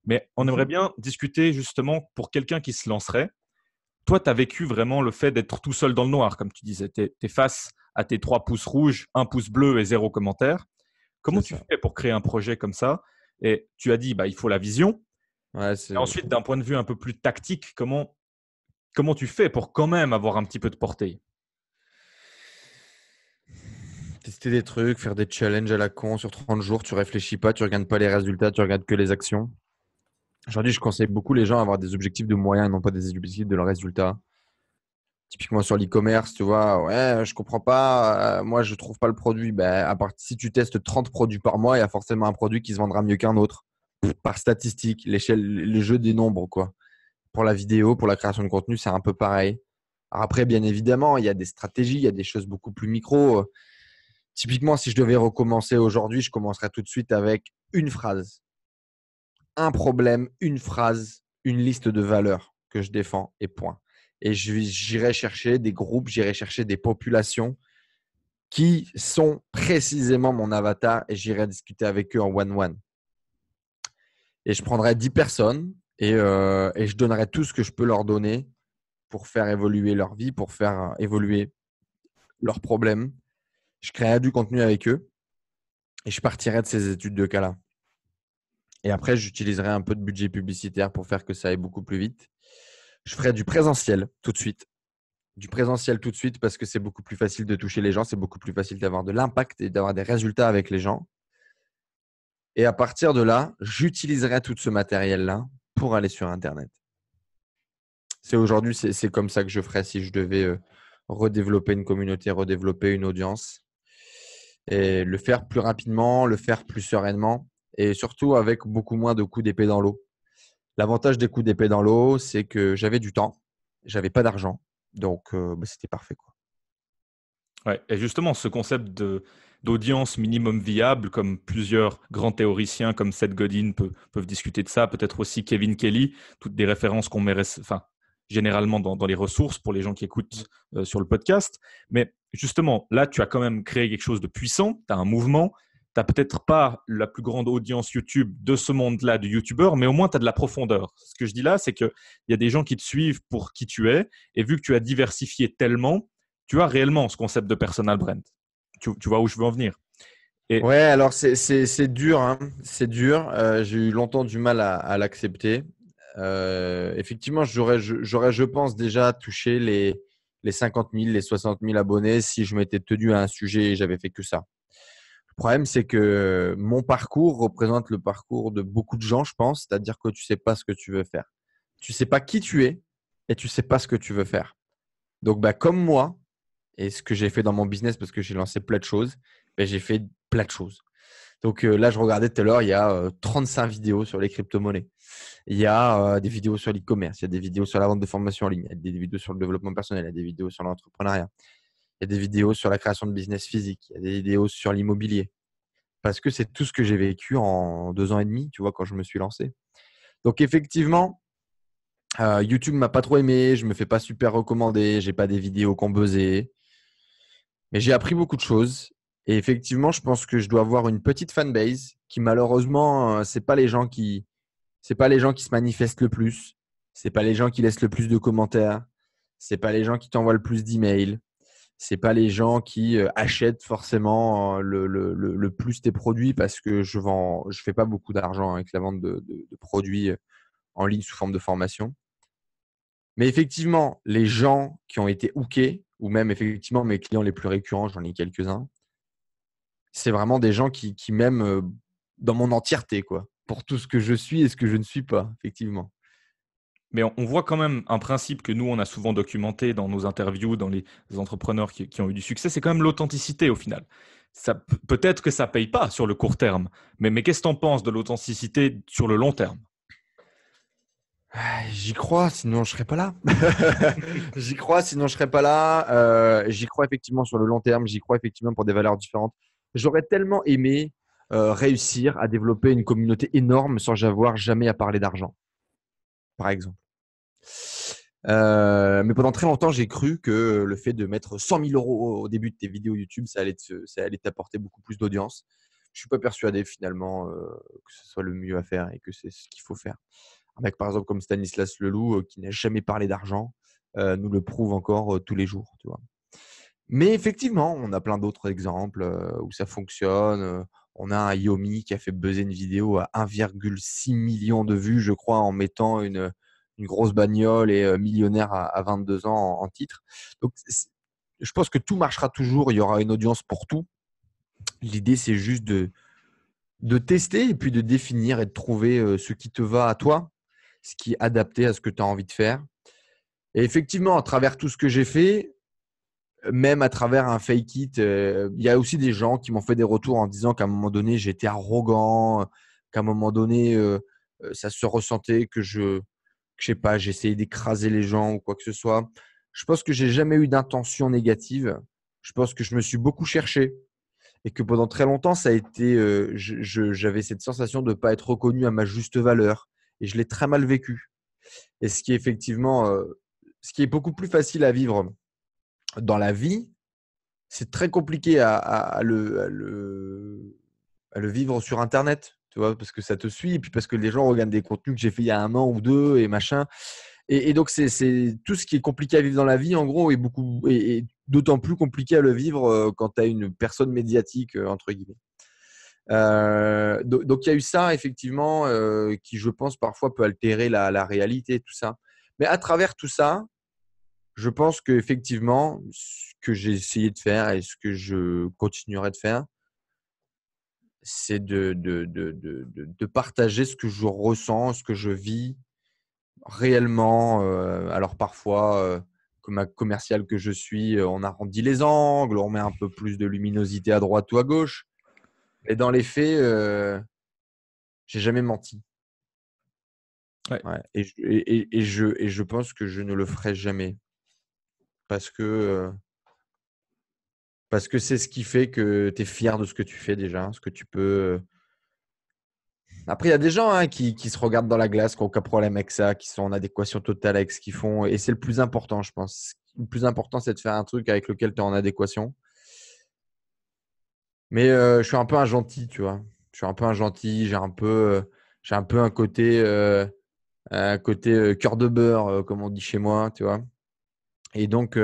Mais on aimerait bien discuter justement pour quelqu'un qui se lancerait. Toi, tu as vécu vraiment le fait d'être tout seul dans le noir, comme tu disais. Tu es face à tes 3 pouces rouges, 1 pouce bleu et 0 commentaire. Comment C'est tu ça. fais pour créer un projet comme ça? Et tu as dit, bah, il faut la vision. Ouais, Et ensuite, d'un point de vue un peu plus tactique, comment tu fais pour quand même avoir un petit peu de portée? tester des trucs, faire des challenges à la con sur 30 jours, tu réfléchis pas, tu regardes pas les résultats, tu regardes que les actions. Aujourd'hui, je conseille beaucoup les gens à avoir des objectifs de moyens et non pas des objectifs de leurs résultats. Typiquement sur l'e-commerce, tu vois, ouais, je comprends pas, moi je trouve pas le produit. Ben, si tu testes 30 produits par mois, il y a forcément un produit qui se vendra mieux qu'un autre. Par statistique, l'échelle, le jeu des nombres, quoi. Pour la vidéo, pour la création de contenu, c'est un peu pareil. Alors après, bien évidemment, il y a des stratégies, il y a des choses beaucoup plus micro. Typiquement, si je devais recommencer aujourd'hui, je commencerais tout de suite avec une phrase, un problème, une phrase, une liste de valeurs que je défends et point. Et j'irai chercher des groupes, j'irai chercher des populations qui sont précisément mon avatar et j'irai discuter avec eux en one-one. Et je prendrai 10 personnes et je donnerai tout ce que je peux leur donner pour faire évoluer leur vie, pour faire évoluer leurs problèmes. Je créerai du contenu avec eux et je partirai de ces études de cas-là. Et après, j'utiliserai un peu de budget publicitaire pour faire que ça aille beaucoup plus vite. Je ferai du présentiel tout de suite. Du présentiel tout de suite parce que c'est beaucoup plus facile de toucher les gens, c'est beaucoup plus facile d'avoir de l'impact et d'avoir des résultats avec les gens. Et à partir de là, j'utiliserai tout ce matériel-là pour aller sur Internet. Aujourd'hui, c'est comme ça que je ferais si je devais redévelopper une communauté, redévelopper une audience. Et le faire plus rapidement, le faire plus sereinement et surtout avec beaucoup moins de coups d'épée dans l'eau. L'avantage des coups d'épée dans l'eau, c'est que j'avais du temps, j'avais pas d'argent, donc c'était parfait, quoi. Ouais. Et justement, ce concept d'audience minimum viable, comme plusieurs grands théoriciens comme Seth Godin peuvent discuter de ça, peut-être aussi Kevin Kelly, toutes des références qu'on met enfin, généralement dans les ressources pour les gens qui écoutent sur le podcast. Mais justement, là, tu as quand même créé quelque chose de puissant, tu as un mouvement, tu n'as peut-être pas la plus grande audience YouTube de ce monde-là de YouTubeurs, mais au moins tu as de la profondeur. Ce que je dis là, c'est qu'il y a des gens qui te suivent pour qui tu es, et vu que tu as diversifié tellement, tu as réellement ce concept de personal brand. Tu vois où je veux en venir. Et Ouais, alors c'est dur, hein. C'est dur. J'ai eu longtemps du mal à l'accepter. Effectivement, je pense, déjà touché les 50 000, les 60 000 abonnés si je m'étais tenu à un sujet et j'avais fait que ça. Le problème, c'est que mon parcours représente le parcours de beaucoup de gens, je pense. C'est-à-dire que tu sais pas ce que tu veux faire. Tu sais pas qui tu es et tu sais pas ce que tu veux faire. Donc, bah, comme moi, et ce que j'ai fait dans mon business, parce que j'ai lancé plein de choses, bah, j'ai fait plein de choses. Donc là, je regardais tout à l'heure, il y a 35 vidéos sur les crypto-monnaies. Il y a des vidéos sur l'e-commerce, il y a des vidéos sur la vente de formation en ligne, il y a des vidéos sur le développement personnel, il y a des vidéos sur l'entrepreneuriat, il y a des vidéos sur la création de business physique, il y a des vidéos sur l'immobilier. Parce que c'est tout ce que j'ai vécu en 2 ans et demi, tu vois, quand je me suis lancé. Donc effectivement, YouTube m'a pas trop aimé, je me fais pas super recommander, j'ai pas des vidéos qu'on buzzait. Mais j'ai appris beaucoup de choses. Et effectivement, je pense que je dois avoir une petite fanbase qui, malheureusement, c'est pas les gens qui se manifestent le plus. C'est pas les gens qui laissent le plus de commentaires. C'est pas les gens qui t'envoient le plus d'emails. C'est pas les gens qui achètent forcément le plus tes produits parce que je fais pas beaucoup d'argent avec la vente de produits en ligne sous forme de formation. Mais effectivement, les gens qui ont été hookés, ou même effectivement mes clients les plus récurrents, j'en ai quelques-uns, c'est vraiment des gens qui m'aiment dans mon entièreté, quoi, pour tout ce que je suis et ce que je ne suis pas, effectivement. Mais on voit quand même un principe que nous, on a souvent documenté dans nos interviews, dans les entrepreneurs qui ont eu du succès, c'est quand même l'authenticité au final. Peut-être que ça paye pas sur le court terme, mais qu'est-ce que tu en penses de l'authenticité sur le long terme? J'y crois, sinon je serais pas là. J'y crois, sinon je serais pas là. J'y crois effectivement sur le long terme. J'y crois effectivement pour des valeurs différentes. J'aurais tellement aimé réussir à développer une communauté énorme sans avoir jamais à parler d'argent, par exemple. Mais pendant très longtemps, j'ai cru que le fait de mettre 100 000 euros au début de tes vidéos YouTube, ça allait t'apporter beaucoup plus d'audience. Je suis pas persuadé finalement que ce soit le mieux à faire et que c'est ce qu'il faut faire. Un mec, par exemple, comme Stanislas Leloup, qui n'a jamais parlé d'argent, nous le prouve encore tous les jours, tu vois. Mais effectivement, on a plein d'autres exemples où ça fonctionne. On a un Yomi qui a fait buzzer une vidéo à 1,6 million de vues, je crois, en mettant une grosse bagnole et millionnaire à 22 ans en titre. Donc, je pense que tout marchera toujours. Il y aura une audience pour tout. L'idée, c'est juste de tester et puis de définir et de trouver ce qui te va à toi, ce qui est adapté à ce que tu as envie de faire. Et effectivement, à travers tout ce que j'ai fait, même à travers un fake it, il y a aussi des gens qui m'ont fait des retours en disant qu'à un moment donné, j'étais arrogant, qu'à un moment donné, ça se ressentait que je sais pas, j'essayais d'écraser les gens ou quoi que ce soit. Je pense que j'ai jamais eu d'intention négative. Je pense que je me suis beaucoup cherché et que pendant très longtemps, ça a été, j'avais cette sensation de ne pas être reconnu à ma juste valeur et je l'ai très mal vécu. Et ce qui est effectivement, ce qui est beaucoup plus facile à vivre dans la vie, c'est très compliqué à le vivre sur Internet, tu vois, parce que ça te suit et puis parce que les gens regardent des contenus que j'ai fait il y a 1 an ou 2 et machin. Et donc, c'est tout ce qui est compliqué à vivre dans la vie, en gros, est d'autant plus compliqué à le vivre quand tu as une personne médiatique, entre guillemets. Donc, il y a eu ça, effectivement, qui, je pense, parfois peut altérer la réalité, tout ça. Mais à travers tout ça, je pense qu'effectivement, ce que j'ai essayé de faire et ce que je continuerai de faire, c'est de partager ce que je ressens, ce que je vis réellement. Alors parfois, comme un commercial que je suis, on arrondit les angles, on met un peu plus de luminosité à droite ou à gauche. Et dans les faits, j'ai jamais menti. Ouais. Ouais. Et je pense que je ne le ferai jamais parce que, euh, parce que c'est ce qui fait que tu es fier de ce que tu fais déjà, ce que tu peux. Après, il y a des gens qui se regardent dans la glace, qui n'ont aucun problème avec ça, qui sont en adéquation totale avec ce qu'ils font. Et c'est le plus important, je pense. Le plus important, c'est de faire un truc avec lequel tu es en adéquation. Mais je suis un peu un gentil, tu vois. Je suis un peu un gentil. J'ai un peu un côté cœur de beurre, comme on dit chez moi, tu vois. Et donc,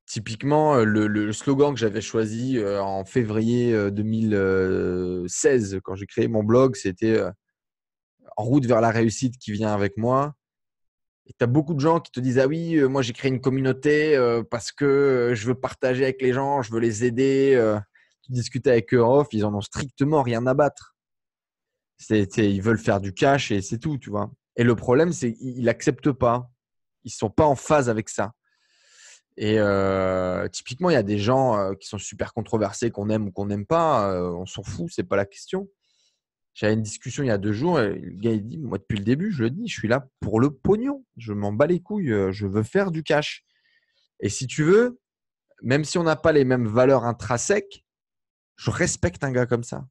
typiquement, le slogan que j'avais choisi en février 2016, quand j'ai créé mon blog, c'était en route vers la réussite qui vient avec moi. Et tu as beaucoup de gens qui te disent: ah oui, moi j'ai créé une communauté parce que je veux partager avec les gens, je veux les aider. Tu discutes avec eux en off, ils en ont strictement rien à battre. Ils veulent faire du cash et c'est tout, tu vois. Et le problème, c'est qu'ils n'acceptent pas. Ils ne sont pas en phase avec ça. Et typiquement, il y a des gens qui sont super controversés, qu'on aime ou qu'on n'aime pas. On s'en fout, c'est pas la question. J'avais une discussion il y a 2 jours et le gars il dit: moi depuis le début je le dis, je suis là pour le pognon, je m'en bats les couilles, je veux faire du cash. Et si tu veux, même si on n'a pas les mêmes valeurs intrinsèques, je respecte un gars comme ça.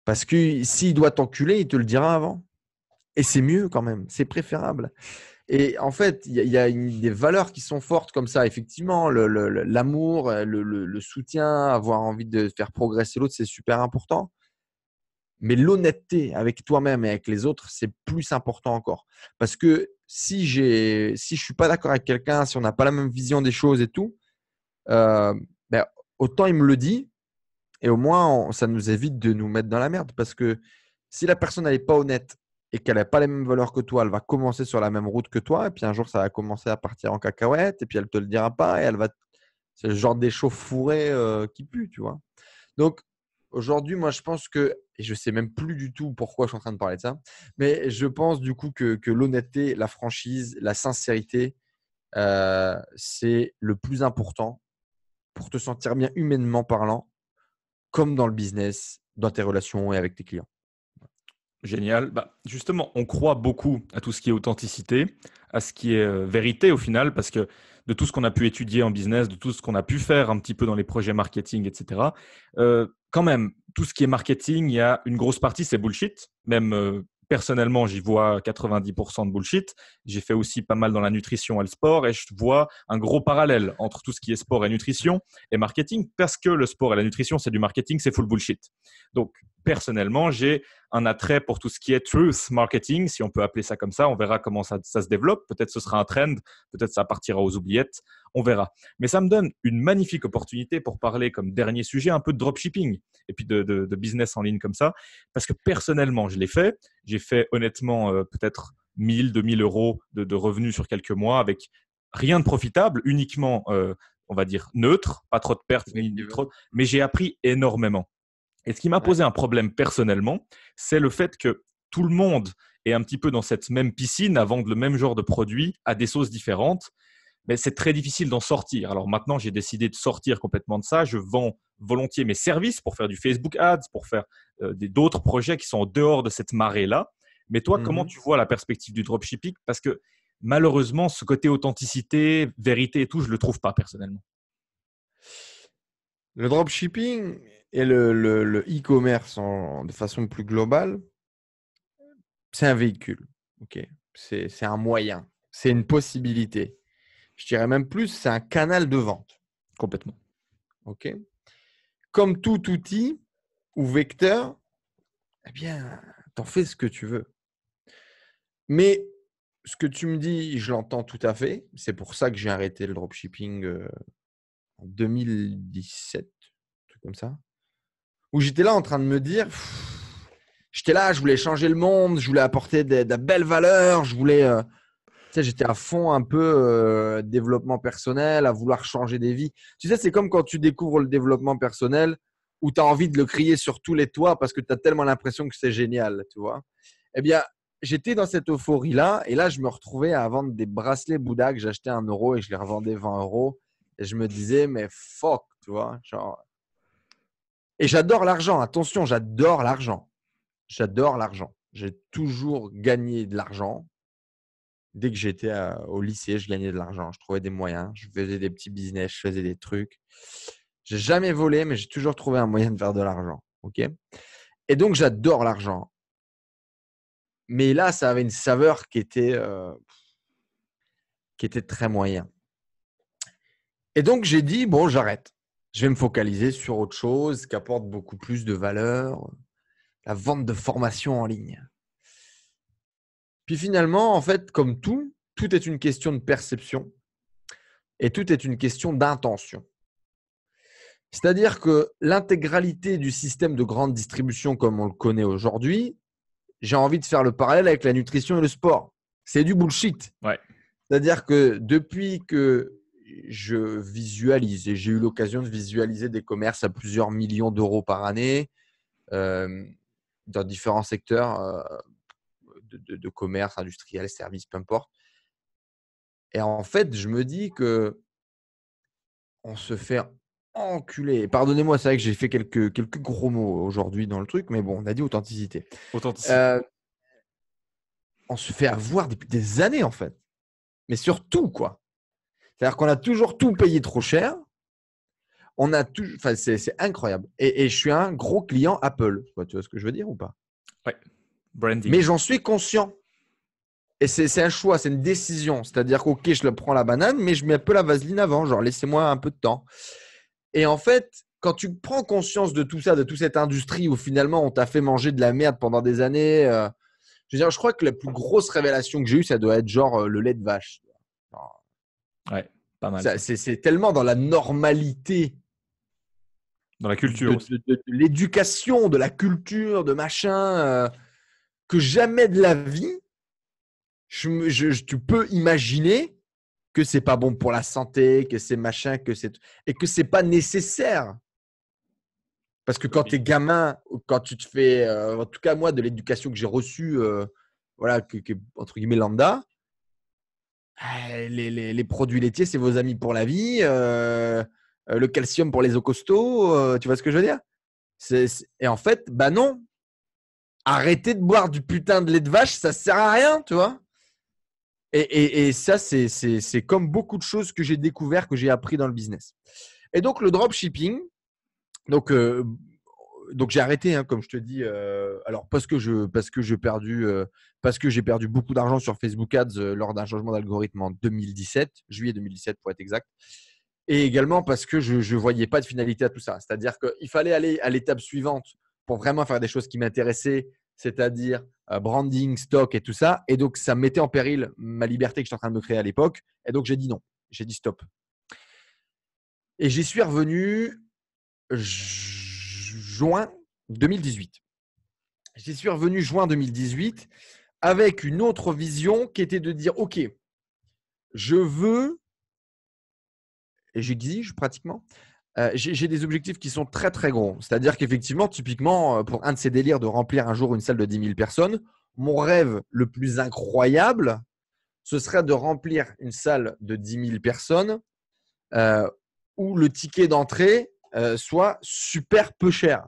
Parce que s'il doit t'enculer, il te le dira avant. Et c'est mieux quand même, c'est préférable. Et en fait, il y a des valeurs qui sont fortes comme ça. Effectivement, l'amour, le soutien, avoir envie de faire progresser l'autre, c'est super important. Mais l'honnêteté avec toi-même et avec les autres, c'est plus important encore. Parce que si je ne suis pas d'accord avec quelqu'un, si on n'a pas la même vision des choses et tout, euh, ben, autant il me le dit et au moins, ça nous évite de nous mettre dans la merde. Parce que si la personne n'est pas honnête et qu'elle n'a pas les mêmes valeurs que toi, elle va commencer sur la même route que toi. Et puis un jour, ça va commencer à partir en cacahuète. Et puis elle ne te le dira pas. Et elle va. C'est le genre d'échauffourée qui pue, tu vois. Donc aujourd'hui, moi, je pense que, et je ne sais même plus du tout pourquoi je suis en train de parler de ça, mais je pense du coup que l'honnêteté, la franchise, la sincérité, c'est le plus important pour te sentir bien humainement parlant, comme dans le business, dans tes relations et avec tes clients. Génial. Bah, justement, on croit beaucoup à tout ce qui est authenticité, à ce qui est vérité au final, parce que de tout ce qu'on a pu étudier en business, de tout ce qu'on a pu faire un petit peu dans les projets marketing, etc. Quand même, tout ce qui est marketing, il y a une grosse partie, c'est bullshit. Même personnellement, j'y vois 90% de bullshit. J'ai fait aussi pas mal dans la nutrition et le sport, et je vois un gros parallèle entre tout ce qui est sport et nutrition et marketing, parce que le sport et la nutrition, c'est du marketing, c'est full bullshit. Donc, personnellement, j'ai un attrait pour tout ce qui est truth marketing, si on peut appeler ça comme ça. On verra comment ça se développe. Peut-être ce sera un trend, peut-être ça partira aux oubliettes. On verra. Mais ça me donne une magnifique opportunité pour parler comme dernier sujet un peu de dropshipping et puis de business en ligne comme ça. Parce que personnellement, je l'ai fait. J'ai fait honnêtement peut-être 1000, 2000 euros de revenus sur quelques mois avec rien de profitable, uniquement, on va dire, neutre, pas trop de pertes, mais j'ai appris énormément. Et ce qui m'a posé un problème personnellement, c'est le fait que tout le monde est un petit peu dans cette même piscine à vendre le même genre de produit à des sauces différentes. Mais c'est très difficile d'en sortir. Alors maintenant, j'ai décidé de sortir complètement de ça. Je vends volontiers mes services pour faire du Facebook Ads, pour faire d'autres projets qui sont en dehors de cette marée-là. Mais toi, comment tu vois la perspective du dropshipping? Parce que malheureusement, ce côté authenticité, vérité et tout, je ne le trouve pas personnellement. Le dropshipping et le e-commerce de façon plus globale, c'est un véhicule. Okay. C'est un moyen. C'est une possibilité. Je dirais même plus, c'est un canal de vente. Complètement. Okay. Comme tout outil ou vecteur, eh bien, t'en fais ce que tu veux. Mais ce que tu me dis, je l'entends tout à fait. C'est pour ça que j'ai arrêté le dropshipping en 2017, un truc comme ça. Où j'étais là en train de me dire, j'étais là, je voulais changer le monde, je voulais apporter de belles valeurs, je voulais, tu sais, j'étais à fond un peu développement personnel, à vouloir changer des vies. Tu sais, c'est comme quand tu découvres le développement personnel où tu as envie de le crier sur tous les toits parce que tu as tellement l'impression que c'est génial, tu vois. Eh bien, j'étais dans cette euphorie-là et là, je me retrouvais à vendre des bracelets Bouddha que j'achetais à 1 euro et je les revendais 20 euros. Et je me disais, mais fuck, tu vois, genre. Et j'adore l'argent, attention, j'adore l'argent. J'adore l'argent. J'ai toujours gagné de l'argent. Dès que j'étais au lycée, je gagnais de l'argent. Je trouvais des moyens. Je faisais des petits business, je faisais des trucs. J'ai jamais volé, mais j'ai toujours trouvé un moyen de faire de l'argent. Ok. Et donc, j'adore l'argent. Mais là, ça avait une saveur qui était très moyen. Et donc, j'ai dit, bon, j'arrête. Je vais me focaliser sur autre chose qui apporte beaucoup plus de valeur. La vente de formation en ligne. Puis finalement, en fait, comme tout est une question de perception et tout est une question d'intention. C'est-à-dire que l'intégralité du système de grande distribution comme on le connaît aujourd'hui, j'ai envie de faire le parallèle avec la nutrition et le sport. C'est du bullshit. Ouais. C'est-à-dire que depuis que je visualise, et j'ai eu l'occasion de visualiser des commerces à plusieurs millions d'euros par année dans différents secteurs de commerce, industriel, service, peu importe. Et en fait, je me dis que on se fait enculer. Pardonnez-moi, c'est vrai que j'ai fait quelques gros mots aujourd'hui dans le truc, mais bon, on a dit authenticité. Authenticité. On se fait avoir depuis des années, en fait. Mais surtout, quoi. C'est-à-dire qu'on a toujours tout payé trop cher. On a tout, enfin, c'est incroyable. Et je suis un gros client Apple. Tu vois ce que je veux dire ou pas? Ouais. Branding. Mais j'en suis conscient. Et c'est un choix, c'est une décision. C'est-à-dire qu'ok, je le prends la banane, mais je mets un peu la vaseline avant. Genre, laissez-moi un peu de temps. Et en fait, quand tu prends conscience de tout ça, de toute cette industrie où finalement on t'a fait manger de la merde pendant des années, je veux dire, je crois que la plus grosse révélation que j'ai eue, ça doit être genre le lait de vache. Genre, Ouais, pas mal ça. c'est tellement dans la normalité Dans la culture aussi. de l'éducation, de la culture, de machin, que jamais de la vie, tu peux imaginer que c'est pas bon pour la santé, que c'est machin, et que c'est pas nécessaire. Parce que quand tu es gamin, quand tu te fais, en tout cas moi, de l'éducation que j'ai reçue, voilà, entre guillemets lambda, les produits laitiers, c'est vos amis pour la vie. Le calcium pour les os costauds, tu vois ce que je veux dire? Et en fait, bah non. Arrêtez de boire du putain de lait de vache, ça sert à rien, tu vois. Et ça, c'est comme beaucoup de choses que j'ai découvert, que j'ai appris dans le business. Et donc, le dropshipping, donc j'ai arrêté, hein, comme je te dis. Alors parce que j'ai perdu beaucoup d'argent sur Facebook Ads lors d'un changement d'algorithme en 2017, juillet 2017 pour être exact. Et également parce que je ne voyais pas de finalité à tout ça. C'est-à-dire qu'il fallait aller à l'étape suivante pour vraiment faire des choses qui m'intéressaient, c'est-à-dire branding, stock et tout ça. Et donc, ça mettait en péril ma liberté que j'étais en train de me créer à l'époque. Et donc, j'ai dit non. J'ai dit stop. Et j'y suis revenu juin 2018. J'y suis revenu juin 2018 avec une autre vision qui était de dire, OK, je veux, et j'exige pratiquement, j'ai des objectifs qui sont très, très gros. C'est-à-dire qu'effectivement, typiquement, pour un de ces délires de remplir un jour une salle de 10 000 personnes, mon rêve le plus incroyable, ce serait de remplir une salle de 10 000 personnes où le ticket d'entrée soit super peu cher.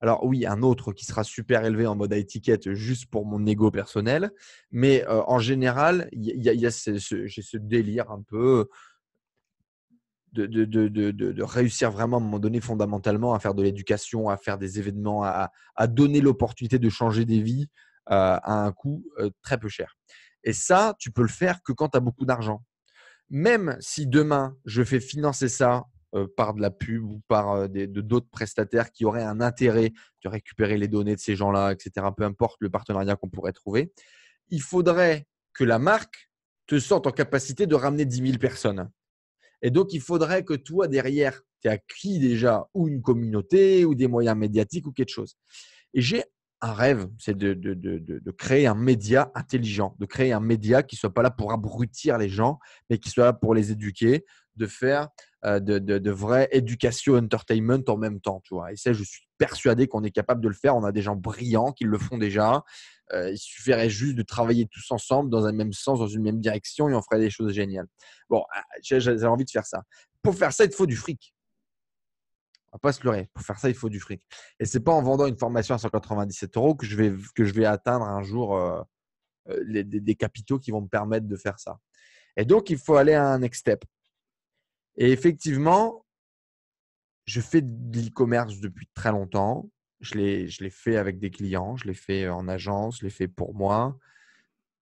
Alors oui, un autre qui sera super élevé en mode à étiquette juste pour mon ego personnel. Mais en général, j'ai ce délire un peu de réussir vraiment à un moment donné fondamentalement à faire de l'éducation, à faire des événements, à donner l'opportunité de changer des vies à un coût très peu cher. Et ça, tu peux le faire que quand tu as beaucoup d'argent. Même si demain, je fais financer ça par de la pub ou par d'autres prestataires qui auraient un intérêt de récupérer les données de ces gens-là, etc., peu importe le partenariat qu'on pourrait trouver, il faudrait que la marque te sorte en capacité de ramener 10 000 personnes. Et donc, il faudrait que toi, derrière, tu aies acquis déjà ou une communauté ou des moyens médiatiques ou quelque chose. Et j'ai un rêve, c'est de créer un média intelligent, de créer un média qui ne soit pas là pour abrutir les gens, mais qui soit là pour les éduquer, de faire de vraie éducation entertainment en même temps. Tu vois. Et ça, je suis persuadé qu'on est capable de le faire. On a des gens brillants qui le font déjà. Il suffirait juste de travailler tous ensemble dans un même sens, dans une même direction et on ferait des choses géniales. Bon, j'ai envie de faire ça. Pour faire ça, il te faut du fric. On va pas se leurrer. Pour faire ça, il faut du fric. Et c'est pas en vendant une formation à 197 € que je vais atteindre un jour des capitaux qui vont me permettre de faire ça. Et donc, il faut aller à un next step. Et effectivement, je fais de l'e-commerce depuis très longtemps. Je l'ai fait avec des clients, je l'ai fait en agence, je l'ai fait pour moi.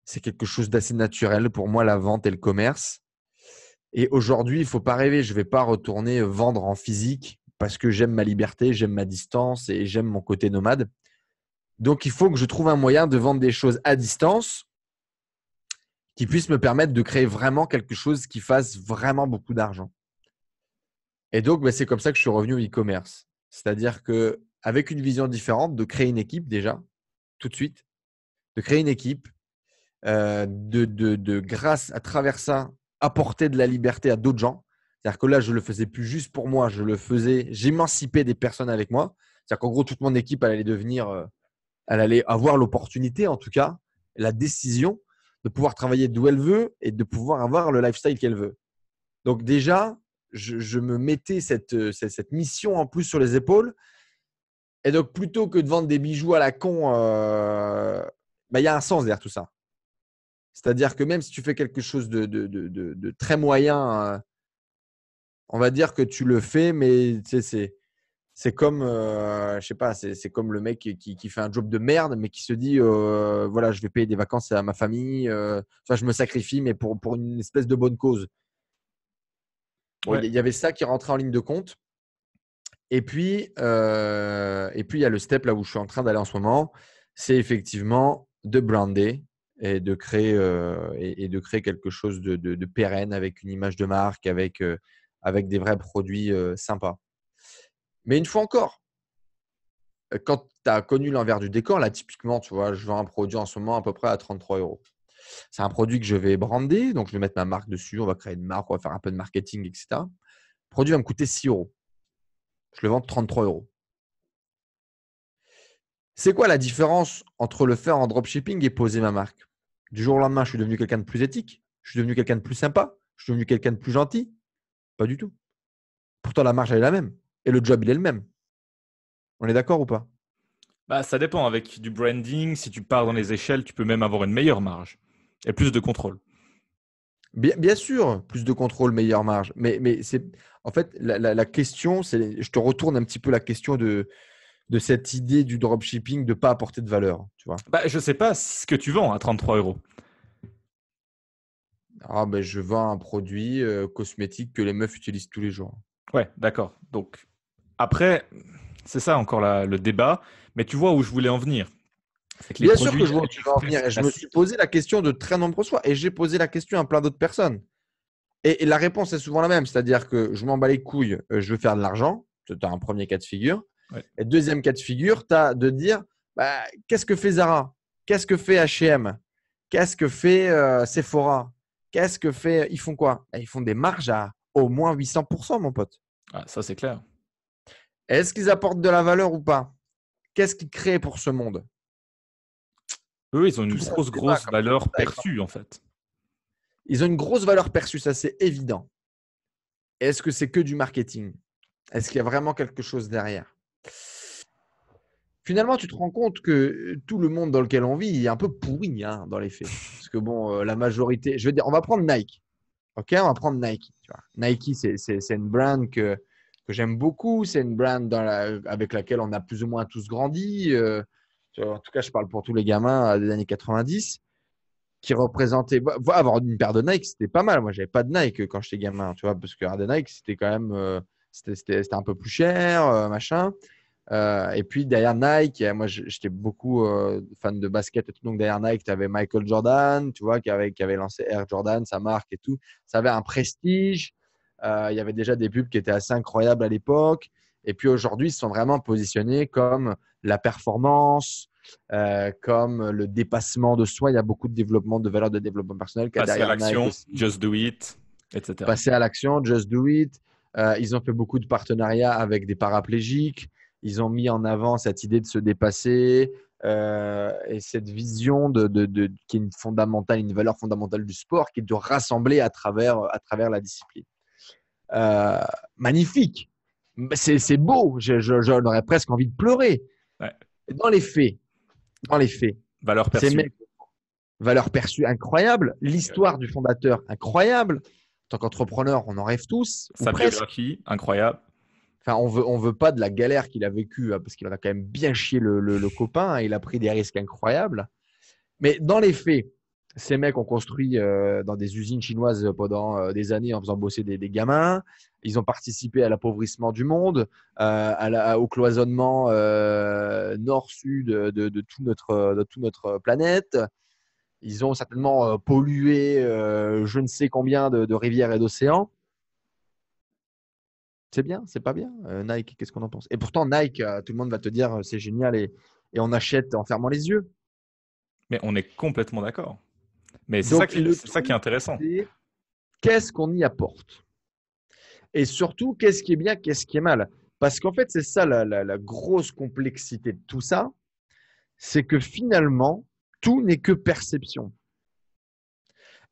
C'est quelque chose d'assez naturel pour moi, la vente et le commerce. Et aujourd'hui, il ne faut pas rêver. Je ne vais pas retourner vendre en physique parce que j'aime ma liberté, j'aime ma distance et j'aime mon côté nomade. Donc, il faut que je trouve un moyen de vendre des choses à distance qui puissent me permettre de créer vraiment quelque chose qui fasse vraiment beaucoup d'argent. Et donc, c'est comme ça que je suis revenu au e-commerce. C'est-à-dire qu'avec une vision différente, de créer une équipe déjà, tout de suite, de créer une équipe, grâce à travers ça, apporter de la liberté à d'autres gens. C'est-à-dire que là, je ne le faisais plus juste pour moi, j'émancipais des personnes avec moi. C'est-à-dire qu'en gros, toute mon équipe, elle allait avoir l'opportunité, en tout cas, la décision de pouvoir travailler d'où elle veut et de pouvoir avoir le lifestyle qu'elle veut. Donc déjà, je me mettais cette mission en plus sur les épaules. Et donc, plutôt que de vendre des bijoux à la con, il y a un sens derrière tout ça. C'est-à-dire que même si tu fais quelque chose de très moyen, on va dire que tu le fais, mais tu sais, c'est comme, je sais pas, c'est comme le mec qui fait un job de merde, mais qui se dit, voilà, je vais payer des vacances à ma famille, je me sacrifie, mais pour une espèce de bonne cause. Bon, Ouais. il y avait ça qui rentrait en ligne de compte. il y a le step là où je suis en train d'aller en ce moment, c'est effectivement de brander et de créer, de créer quelque chose de pérenne avec une image de marque, avec des vrais produits sympas. Mais une fois encore, quand tu as connu l'envers du décor, là typiquement, tu vois, je vends un produit en ce moment à peu près à 33 euros. C'est un produit que je vais brander, donc je vais mettre ma marque dessus, on va créer une marque, on va faire un peu de marketing, etc. Le produit va me coûter 6 euros. Je le vends 33 euros. C'est quoi la différence entre le faire en dropshipping et poser ma marque? Du jour au lendemain, je suis devenu quelqu'un de plus éthique, je suis devenu quelqu'un de plus sympa, je suis devenu quelqu'un de plus gentil? Pas du tout. Pourtant, la marge, elle est la même. Et le job, il est le même. On est d'accord ou pas? Bah, ça dépend. Avec du branding, si tu pars dans les échelles, tu peux même avoir une meilleure marge et plus de contrôle. Bien sûr, plus de contrôle, meilleure marge. Mais c'est en fait la question, c'est, je te retourne un petit peu la question de cette idée du dropshipping de ne pas apporter de valeur. Tu vois? Bah, je sais pas ce que tu vends à 33 euros. Ah, ben, je vends un produit cosmétique que les meufs utilisent tous les jours. Ouais, d'accord. Donc, après, c'est ça encore le débat. Mais tu vois où je voulais en venir. C'est que les Bien sûr que produits je vois où tu veux en venir. AliExpress Et je me suis classiques. posé la question de très nombreuses fois. Et j'ai posé la question à plein d'autres personnes. Et la réponse est souvent la même. C'est-à-dire que je m'en bats les couilles, je veux faire de l'argent. Tu as un premier cas de figure. Ouais. Et deuxième cas de figure, tu as de dire bah, qu'est-ce que fait Zara? Qu'est-ce que fait H&M? Qu'est-ce que fait Sephora? Qu'est-ce que fait. Ils font quoi? Ils font des marges à au moins 800%, mon pote. Ah, ça, c'est clair. Est-ce qu'ils apportent de la valeur ou pas? Qu'est-ce qu'ils créent pour ce monde? Eux, ils ont une Tout ça se grosse, débat grosse comme ça. valeur perçue, en fait. Ils ont une grosse valeur perçue, ça c'est évident. Est-ce que c'est que du marketing? Est-ce qu'il y a vraiment quelque chose derrière? Finalement, tu te rends compte que tout le monde dans lequel on vit est un peu pourri hein, dans les faits. Parce que bon, la majorité, je veux dire, on va prendre Nike. Ok, on va prendre Nike. Tu vois. Nike, c'est une brand que j'aime beaucoup. C'est une brand avec laquelle on a plus ou moins tous grandi. En tout cas, je parle pour tous les gamins des années 90 qui représentaient. Avoir une paire de Nike, c'était pas mal. Moi, j'avais pas de Nike quand j'étais gamin, tu vois, parce que de Nike, c'était quand même c'était un peu plus cher, machin. Et puis derrière Nike, moi j'étais beaucoup fan de basket et tout. Donc derrière Nike, tu avais Michael Jordan, tu vois, qui avait lancé Air Jordan, sa marque et tout. Ça avait un prestige. Il y avait déjà des pubs qui étaient assez incroyables à l'époque. Et puis aujourd'hui, ils se sont vraiment positionnés comme la performance, comme le dépassement de soi. Il y a beaucoup de développement, de valeurs de développement personnel qu'il y a Passer à derrière Nike l'action, aussi. just do it, etc. Passer à l'action, just do it. Ils ont fait beaucoup de partenariats avec des paraplégiques. Ils ont mis en avant cette idée de se dépasser et cette vision qui est une fondamentale, une valeur fondamentale du sport, qui est de rassembler à travers la discipline. Euh, Magnifique. C'est beau. J'en aurais presque envie de pleurer. Ouais. Dans les faits, dans les faits, Valeur ces perçue. mecs, valeur perçue incroyable, l'histoire du fondateur incroyable. En tant qu'entrepreneur, on en rêve tous, ou Sa presque. biographie, incroyable. Enfin, on veut pas de la galère qu'il a vécue, hein, parce qu'il en a quand même bien chié le copain, hein, il a pris des risques incroyables. Mais dans les faits, ces mecs ont construit dans des usines chinoises pendant des années en faisant bosser des gamins. Ils ont participé à l'appauvrissement du monde, au cloisonnement nord-sud de toute notre planète. Ils ont certainement pollué je ne sais combien de rivières et d'océans. C'est bien, c'est pas bien. Nike, qu'est-ce qu'on en pense? Et pourtant, Nike, tout le monde va te dire c'est génial et on achète en fermant les yeux. Mais on est complètement d'accord. Mais Donc, le c'est ça qui est truc, intéressant. c'est qu'est-ce qu'on y apporte? Et surtout, qu'est-ce qui est bien, qu'est-ce qui est mal? Parce qu'en fait, c'est ça la grosse complexité de tout ça, c'est que finalement, tout n'est que perception.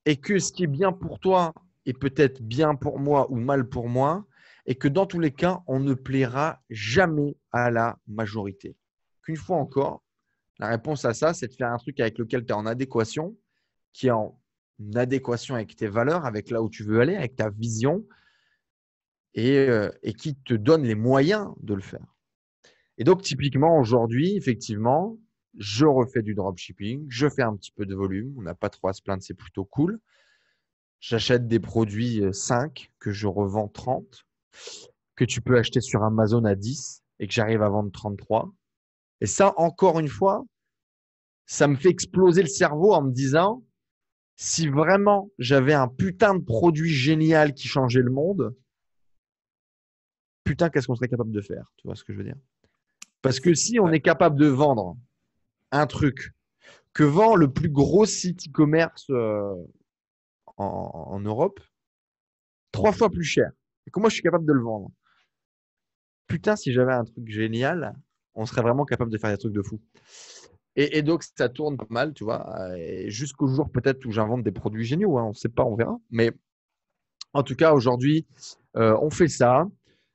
Et que ce qui est bien pour toi est peut-être bien pour moi ou mal pour moi, et que dans tous les cas, on ne plaira jamais à la majorité. Qu'une fois encore, la réponse à ça, c'est de faire un truc avec lequel tu es en adéquation, qui est en adéquation avec tes valeurs, avec là où tu veux aller, avec ta vision, et qui te donne les moyens de le faire. Et donc, typiquement, aujourd'hui, effectivement, je refais du dropshipping, je fais un petit peu de volume, on n'a pas trop à se plaindre, c'est plutôt cool. J'achète des produits 5 que je revends 30. que tu peux acheter sur Amazon à 10 et que j'arrive à vendre 33. Et ça, encore une fois, ça me fait exploser le cerveau en me disant, si vraiment j'avais un putain de produit génial qui changeait le monde, putain, qu'est-ce qu'on serait capable de faire? Tu vois ce que je veux dire? Parce que si on Ouais. est capable de vendre un truc que vend le plus gros site e-commerce en Europe, 3 fois plus cher, et que moi je suis capable de le vendre, putain, si j'avais un truc génial, on serait vraiment capable de faire des trucs de fou. Et donc, ça tourne pas mal, tu vois, jusqu'au jour peut-être où j'invente des produits géniaux, hein, on ne sait pas, on verra. Mais en tout cas, aujourd'hui, on fait ça.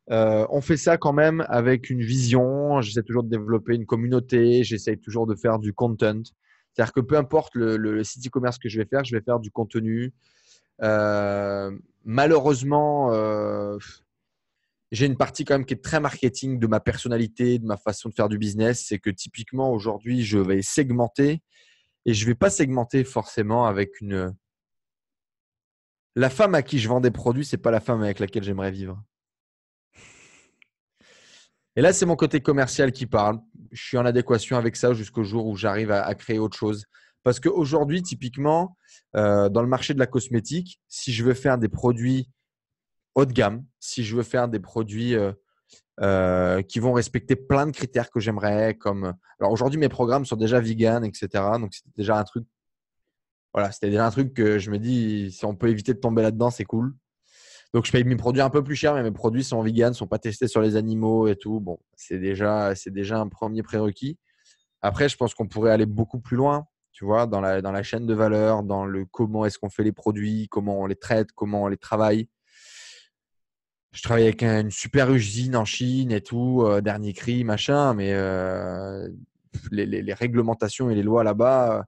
On fait ça quand même avec une vision. J'essaie toujours de développer une communauté. J'essaie toujours de faire du content. C'est-à-dire que peu importe le site e-commerce que je vais faire du contenu. Malheureusement, j'ai une partie quand même qui est très marketing de ma personnalité, de ma façon de faire du business. C'est que typiquement, aujourd'hui, je vais segmenter et je ne vais pas segmenter forcément avec une… La femme à qui je vends des produits, ce n'est pas la femme avec laquelle j'aimerais vivre. Et là, c'est mon côté commercial qui parle. Je suis en adéquation avec ça jusqu'au jour où j'arrive à créer autre chose. Parce qu'aujourd'hui, typiquement, dans le marché de la cosmétique, si je veux faire des produits haut de gamme, si je veux faire des produits qui vont respecter plein de critères que j'aimerais, comme… Alors aujourd'hui, mes programmes sont déjà vegan, etc. Donc, c'était déjà un truc… Voilà, c'était déjà un truc que je me dis, si on peut éviter de tomber là-dedans, c'est cool. Donc, je paye mes produits un peu plus cher, mais mes produits sont vegan, ne sont pas testés sur les animaux et tout. Bon, c'est déjà un premier prérequis. Après, je pense qu'on pourrait aller beaucoup plus loin, tu vois, dans la chaîne de valeur, dans le comment est-ce qu'on fait les produits, comment on les traite, comment on les travaille. Je travaille avec une super usine en Chine et tout, dernier cri, machin, mais les réglementations et les lois là-bas,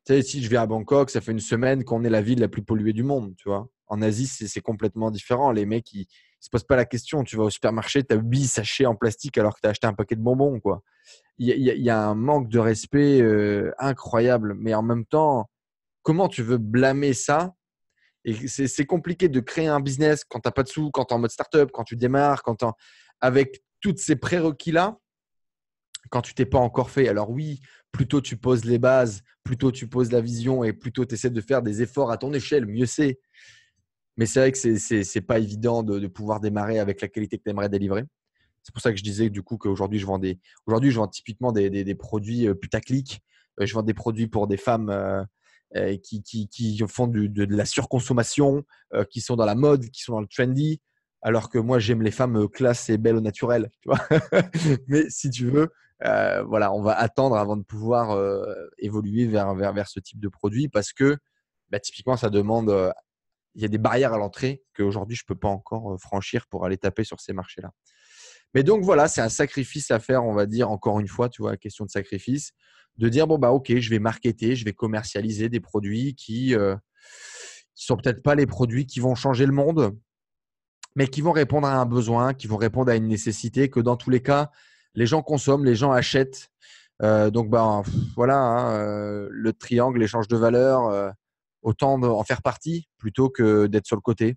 tu sais, si je vais à Bangkok, ça fait une semaine qu'on est la ville la plus polluée du monde, tu vois. En Asie, c'est complètement différent. Les mecs, ils se posent pas la question. Tu vas au supermarché, tu as 8 sachets en plastique alors que tu as acheté un paquet de bonbons, quoi. Il y a un manque de respect incroyable. Mais en même temps, comment tu veux blâmer ça? Et c'est compliqué de créer un business quand tu n'as pas de sous, quand tu es en mode startup, quand tu démarres, avec toutes ces prérequis-là quand tu t'es pas encore fait. Alors oui, plutôt tu poses les bases, plutôt tu poses la vision et plutôt tu essaies de faire des efforts à ton échelle, mieux c'est. Mais c'est vrai que c'est pas évident de pouvoir démarrer avec la qualité que tu aimerais délivrer. C'est pour ça que je disais du coup qu'aujourd'hui, aujourd'hui, je vends typiquement des produits putaclic. Je vends des produits pour des femmes qui font de la surconsommation, qui sont dans la mode, qui sont dans le trendy. Alors que moi, j'aime les femmes classes et belles au naturel. Tu vois. Mais si tu veux, voilà, on va attendre avant de pouvoir évoluer vers ce type de produit parce que bah, typiquement, ça demande. Il y a des barrières à l'entrée qu'aujourd'hui, je ne peux pas encore franchir pour aller taper sur ces marchés-là. Mais donc, voilà, c'est un sacrifice à faire, on va dire, encore une fois, tu vois, la question de sacrifice, de dire, bon, bah, OK, je vais marketer, je vais commercialiser des produits qui sont peut-être pas les produits qui vont changer le monde, mais qui vont répondre à un besoin, qui vont répondre à une nécessité, que dans tous les cas, les gens consomment, les gens achètent. Donc, ben, voilà, hein, le triangle, l'échange de valeur, autant en faire partie plutôt que d'être sur le côté.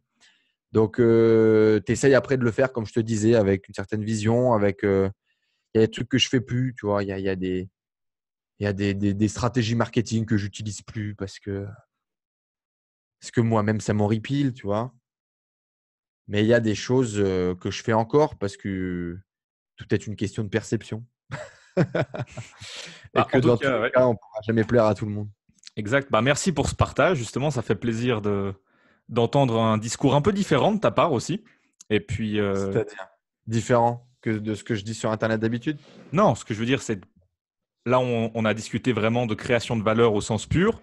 Donc, tu essayes après de le faire, comme je te disais, avec une certaine vision, il y a des trucs que je fais plus, tu vois, il y a des stratégies marketing que j'utilise plus parce que moi-même, ça m'horripile, tu vois. Mais il y a des choses que je fais encore parce que tout est une question de perception. Et Bah, que en tout dans tous cas, les ouais, cas, on ne pourra jamais plaire à tout le monde. exact. Bah, merci pour ce partage. Justement, ça fait plaisir d'entendre un discours un peu différent de ta part aussi. Et puis, C'est-à-dire différent que de ce que je dis sur Internet d'habitude. non, ce que je veux dire, c'est là, on a discuté vraiment de création de valeur au sens pur.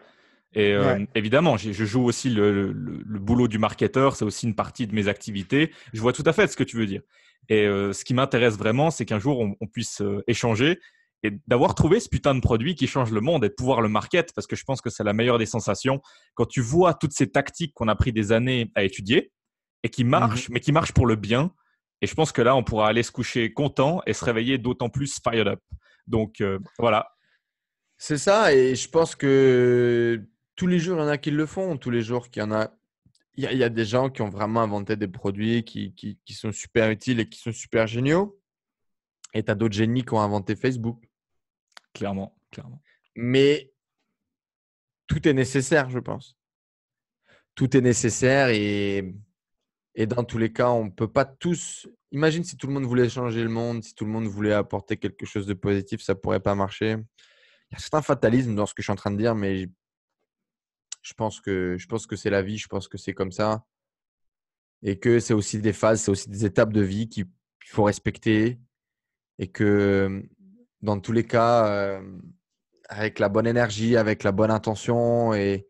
Et Ouais. évidemment, je joue aussi le boulot du marketeur, c'est aussi une partie de mes activités. Je vois tout à fait ce que tu veux dire. Et ce qui m'intéresse vraiment, c'est qu'un jour, on puisse échanger et d'avoir trouvé ce putain de produit qui change le monde et de pouvoir le market, parce que je pense que c'est la meilleure des sensations quand tu vois toutes ces tactiques qu'on a pris des années à étudier et qui Mhm. marchent, mais qui marchent pour le bien. Et je pense que là, on pourra aller se coucher content et se réveiller d'autant plus fired up. Donc voilà. C'est ça, et je pense que tous les jours, il y en a qui le font. Tous les jours, qu'il y en a, il y a des gens qui ont vraiment inventé des produits qui sont super utiles et qui sont super géniaux. Et tu as d'autres génies qui ont inventé Facebook. Clairement, clairement. Mais tout est nécessaire, je pense. Tout est nécessaire et dans tous les cas, on ne peut pas tous. Imagine si tout le monde voulait changer le monde, si tout le monde voulait apporter quelque chose de positif, ça ne pourrait pas marcher. Il y a certain fatalisme dans ce que je suis en train de dire, mais je pense que c'est la vie, je pense que c'est comme ça. Et que c'est aussi des phases, c'est aussi des étapes de vie qu'il faut respecter. Et que dans tous les cas, avec la bonne énergie, avec la bonne intention, et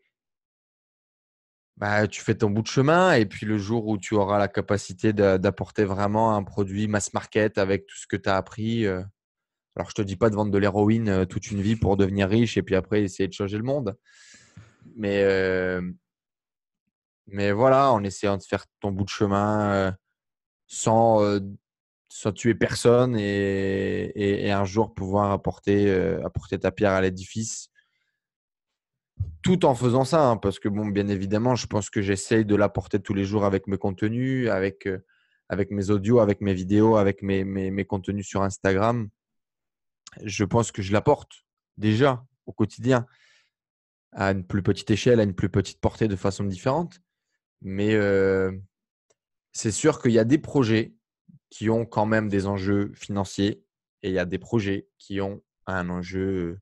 bah, tu fais ton bout de chemin. Et puis le jour où tu auras la capacité d'apporter vraiment un produit mass market avec tout ce que tu as appris. Alors, je te dis pas de vendre de l'héroïne toute une vie pour devenir riche et puis après essayer de changer le monde. Mais, euh, mais voilà, en essayant de faire ton bout de chemin sans tuer personne et un jour pouvoir apporter ta pierre à l'édifice, tout en faisant ça, hein, parce que bon, bien évidemment, je pense que j'essaye de l'apporter tous les jours avec mes contenus, avec mes audios, avec mes vidéos, avec mes contenus sur Instagram. Je pense que je l'apporte déjà au quotidien à une plus petite échelle, à une plus petite portée de façon différente. Mais c'est sûr qu'il y a des projets qui ont quand même des enjeux financiers et il y a des projets qui ont un enjeu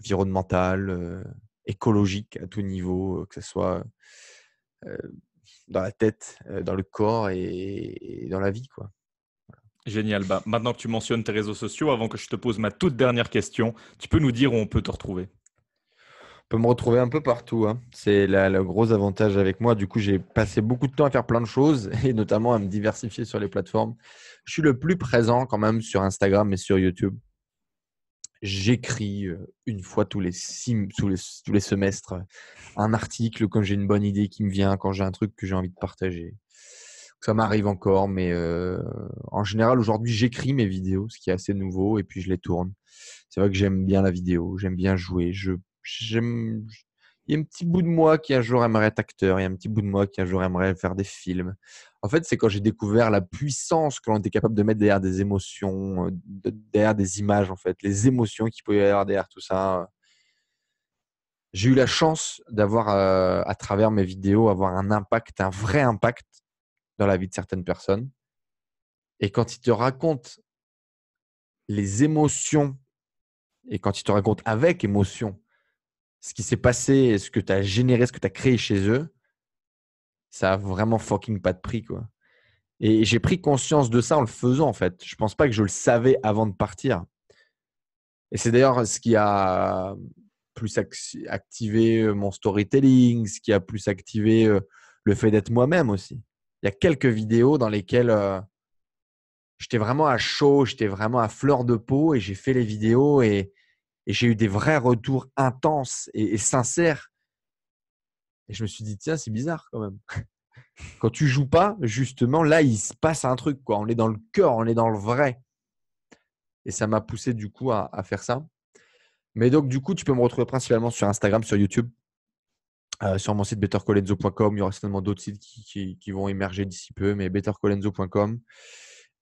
environnemental, écologique à tout niveau, que ce soit euh, dans la tête, dans le corps et dans la vie, quoi. Génial. Bah, maintenant que tu mentionnes tes réseaux sociaux, avant que je te pose ma toute dernière question, tu peux nous dire où on peut te retrouver? On peut me retrouver un peu partout, hein. C'est le gros avantage avec moi. Du coup, j'ai passé beaucoup de temps à faire plein de choses et notamment à me diversifier sur les plateformes. Je suis le plus présent quand même sur Instagram et sur YouTube. J'écris une fois tous les semestres un article quand j'ai une bonne idée qui me vient, quand j'ai un truc que j'ai envie de partager. Ça m'arrive encore, mais en général, aujourd'hui, j'écris mes vidéos, ce qui est assez nouveau, et puis je les tourne. C'est vrai que j'aime bien la vidéo, j'aime bien jouer. Il y a un petit bout de moi qui un jour aimerait être acteur, il y a un petit bout de moi qui un jour aimerait faire des films. En fait, c'est quand j'ai découvert la puissance que l'on était capable de mettre derrière des émotions, derrière des images, en fait, les émotions qu'il peut y avoir derrière tout ça. J'ai eu la chance d'avoir, à travers mes vidéos, avoir un impact, un vrai impact dans la vie de certaines personnes. Et quand ils te racontent les émotions et quand ils te racontent avec émotion ce qui s'est passé, ce que tu as généré, ce que tu as créé chez eux, ça a vraiment fucking pas de prix, quoi. Et j'ai pris conscience de ça en le faisant, en fait. Je pense pas que je le savais avant de partir. Et c'est d'ailleurs ce qui a plus activé mon storytelling, ce qui a plus activé le fait d'être moi-même aussi. Il y a quelques vidéos dans lesquelles j'étais vraiment à chaud, j'étais vraiment à fleur de peau et j'ai fait les vidéos et j'ai eu des vrais retours intenses et sincères. Et je me suis dit, tiens, c'est bizarre quand même. Quand tu joues pas, justement, là, il se passe un truc, quoi. On est dans le cœur, on est dans le vrai. Et ça m'a poussé du coup à faire ça. Mais donc, du coup, tu peux me retrouver principalement sur Instagram, sur YouTube, sur mon site bettercolenzo.com. Il y aura certainement d'autres sites qui vont émerger d'ici peu, mais bettercolenzo.com.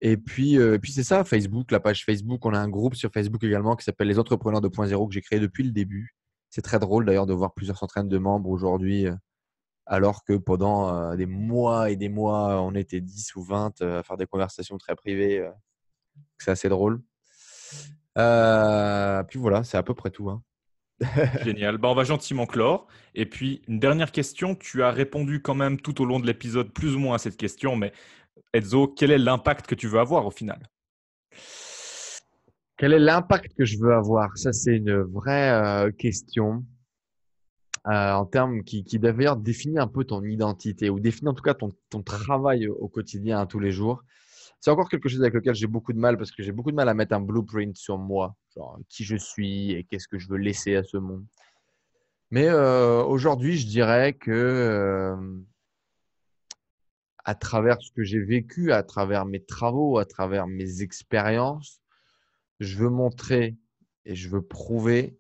Et puis c'est ça, Facebook, la page Facebook. On a un groupe sur Facebook également qui s'appelle Les Entrepreneurs 2.0 que j'ai créé depuis le début. C'est très drôle d'ailleurs de voir plusieurs centaines de membres aujourd'hui, alors que pendant des mois et des mois, on était 10 ou 20 à faire des conversations très privées. C'est assez drôle. Puis voilà, c'est à peu près tout, hein. Génial. Bah, on va gentiment clore. Et puis, une dernière question. Tu as répondu quand même tout au long de l'épisode plus ou moins à cette question, mais Enzo, quel est l'impact que tu veux avoir au final? Quel est l'impact que je veux avoir? Ça, c'est une vraie question en termes qui d'ailleurs définit un peu ton identité ou définit en tout cas ton travail au quotidien, tous les jours. C'est encore quelque chose avec lequel j'ai beaucoup de mal parce que j'ai beaucoup de mal à mettre un blueprint sur moi, genre qui je suis et qu'est-ce que je veux laisser à ce monde. Mais aujourd'hui, je dirais que à travers ce que j'ai vécu, à travers mes travaux, à travers mes expériences, je veux montrer et je veux prouver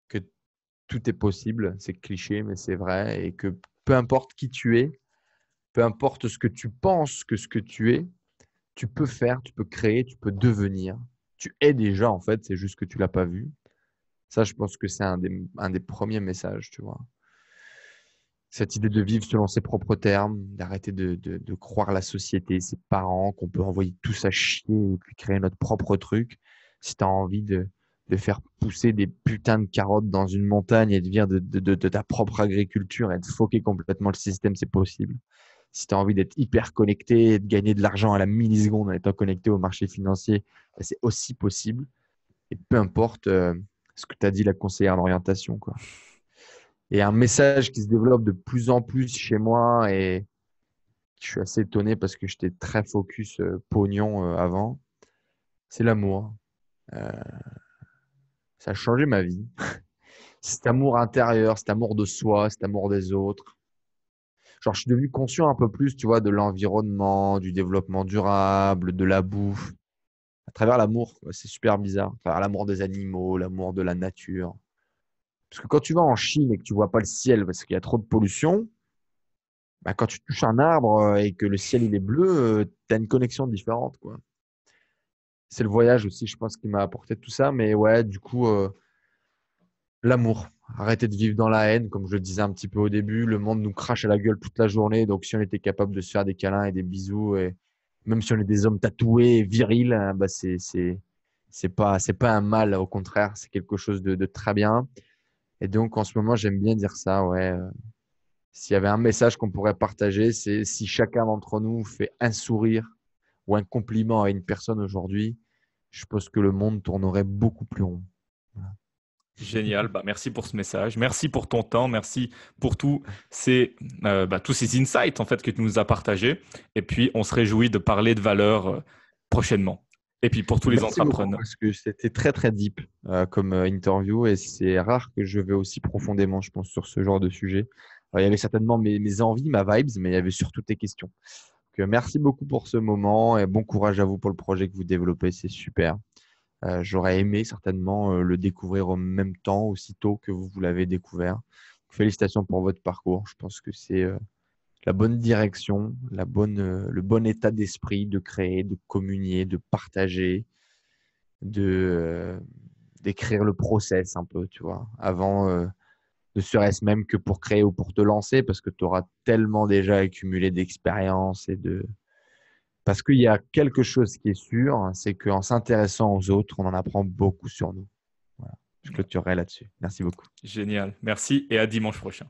que tout est possible. C'est cliché, mais c'est vrai. Et que peu importe qui tu es, peu importe ce que tu penses que ce que tu es, tu peux faire, tu peux créer, tu peux devenir. Tu es déjà, en fait, c'est juste que tu l'as pas vu. Ça, je pense que c'est un des premiers messages, tu vois. Cette idée de vivre selon ses propres termes, d'arrêter de croire la société, ses parents, qu'on peut envoyer tout ça chier et puis créer notre propre truc. Si tu as envie de faire pousser des putains de carottes dans une montagne et de vivre de ta propre agriculture et de foquer complètement le système, c'est possible. Si tu as envie d'être hyper connecté et de gagner de l'argent à la milliseconde en étant connecté au marché financier, ben, c'est aussi possible. Et peu importe ce que tu as dit la conseillère d'orientation, quoi. Et un message qui se développe de plus en plus chez moi et je suis assez étonné parce que j'étais très focus pognon avant, c'est l'amour. Euh, Ça a changé ma vie. Cet amour intérieur, cet amour de soi, cet amour des autres. Genre, je suis devenu conscient un peu plus, tu vois, de l'environnement, du développement durable, de la bouffe, à travers l'amour, quoi. C'est super bizarre. À travers l'amour des animaux, l'amour de la nature. Parce que quand tu vas en Chine et que tu vois pas le ciel parce qu'il y a trop de pollution, bah, quand tu touches un arbre et que le ciel il est bleu, tu as une connexion différente, quoi. C'est le voyage aussi, je pense, qui m'a apporté tout ça. Mais ouais, du coup, l'amour. Arrêter de vivre dans la haine, comme je le disais un petit peu au début. Le monde nous crache à la gueule toute la journée. Donc, si on était capable de se faire des câlins et des bisous, et même si on est des hommes tatoués, et virils, hein, bah, c'est pas un mal. Au contraire, c'est quelque chose de très bien. Et donc, en ce moment, j'aime bien dire ça, ouais. S'il y avait un message qu'on pourrait partager, c'est si chacun d'entre nous fait un sourire ou un compliment à une personne aujourd'hui, je pense que le monde tournerait beaucoup plus rond. Voilà. Génial, bah, merci pour ce message, merci pour ton temps, merci pour tous ces insights en fait que tu nous as partagés. Et puis, on se réjouit de parler de valeurs prochainement. Et puis, pour tous les Merci beaucoup entrepreneurs. parce que c'était très très deep comme interview et c'est rare que je vais aussi profondément, je pense, sur ce genre de sujet. Il y avait certainement mes envies, ma vibes, mais il y avait surtout tes questions. Donc, merci beaucoup pour ce moment et bon courage à vous pour le projet que vous développez, c'est super. J'aurais aimé certainement le découvrir en même temps, aussitôt que vous l'avez découvert. Félicitations pour votre parcours. Je pense que c'est la bonne direction, le bon état d'esprit de créer, de communier, de partager, de d'écrire le process un peu, tu vois, avant ne serait-ce même que pour créer ou pour te lancer, parce que tu auras tellement déjà accumulé d'expérience et de parce qu'il y a quelque chose qui est sûr, hein, c'est qu'en s'intéressant aux autres, on en apprend beaucoup sur nous. Voilà. Je clôturerai là-dessus. Merci beaucoup. Génial, merci et à dimanche prochain.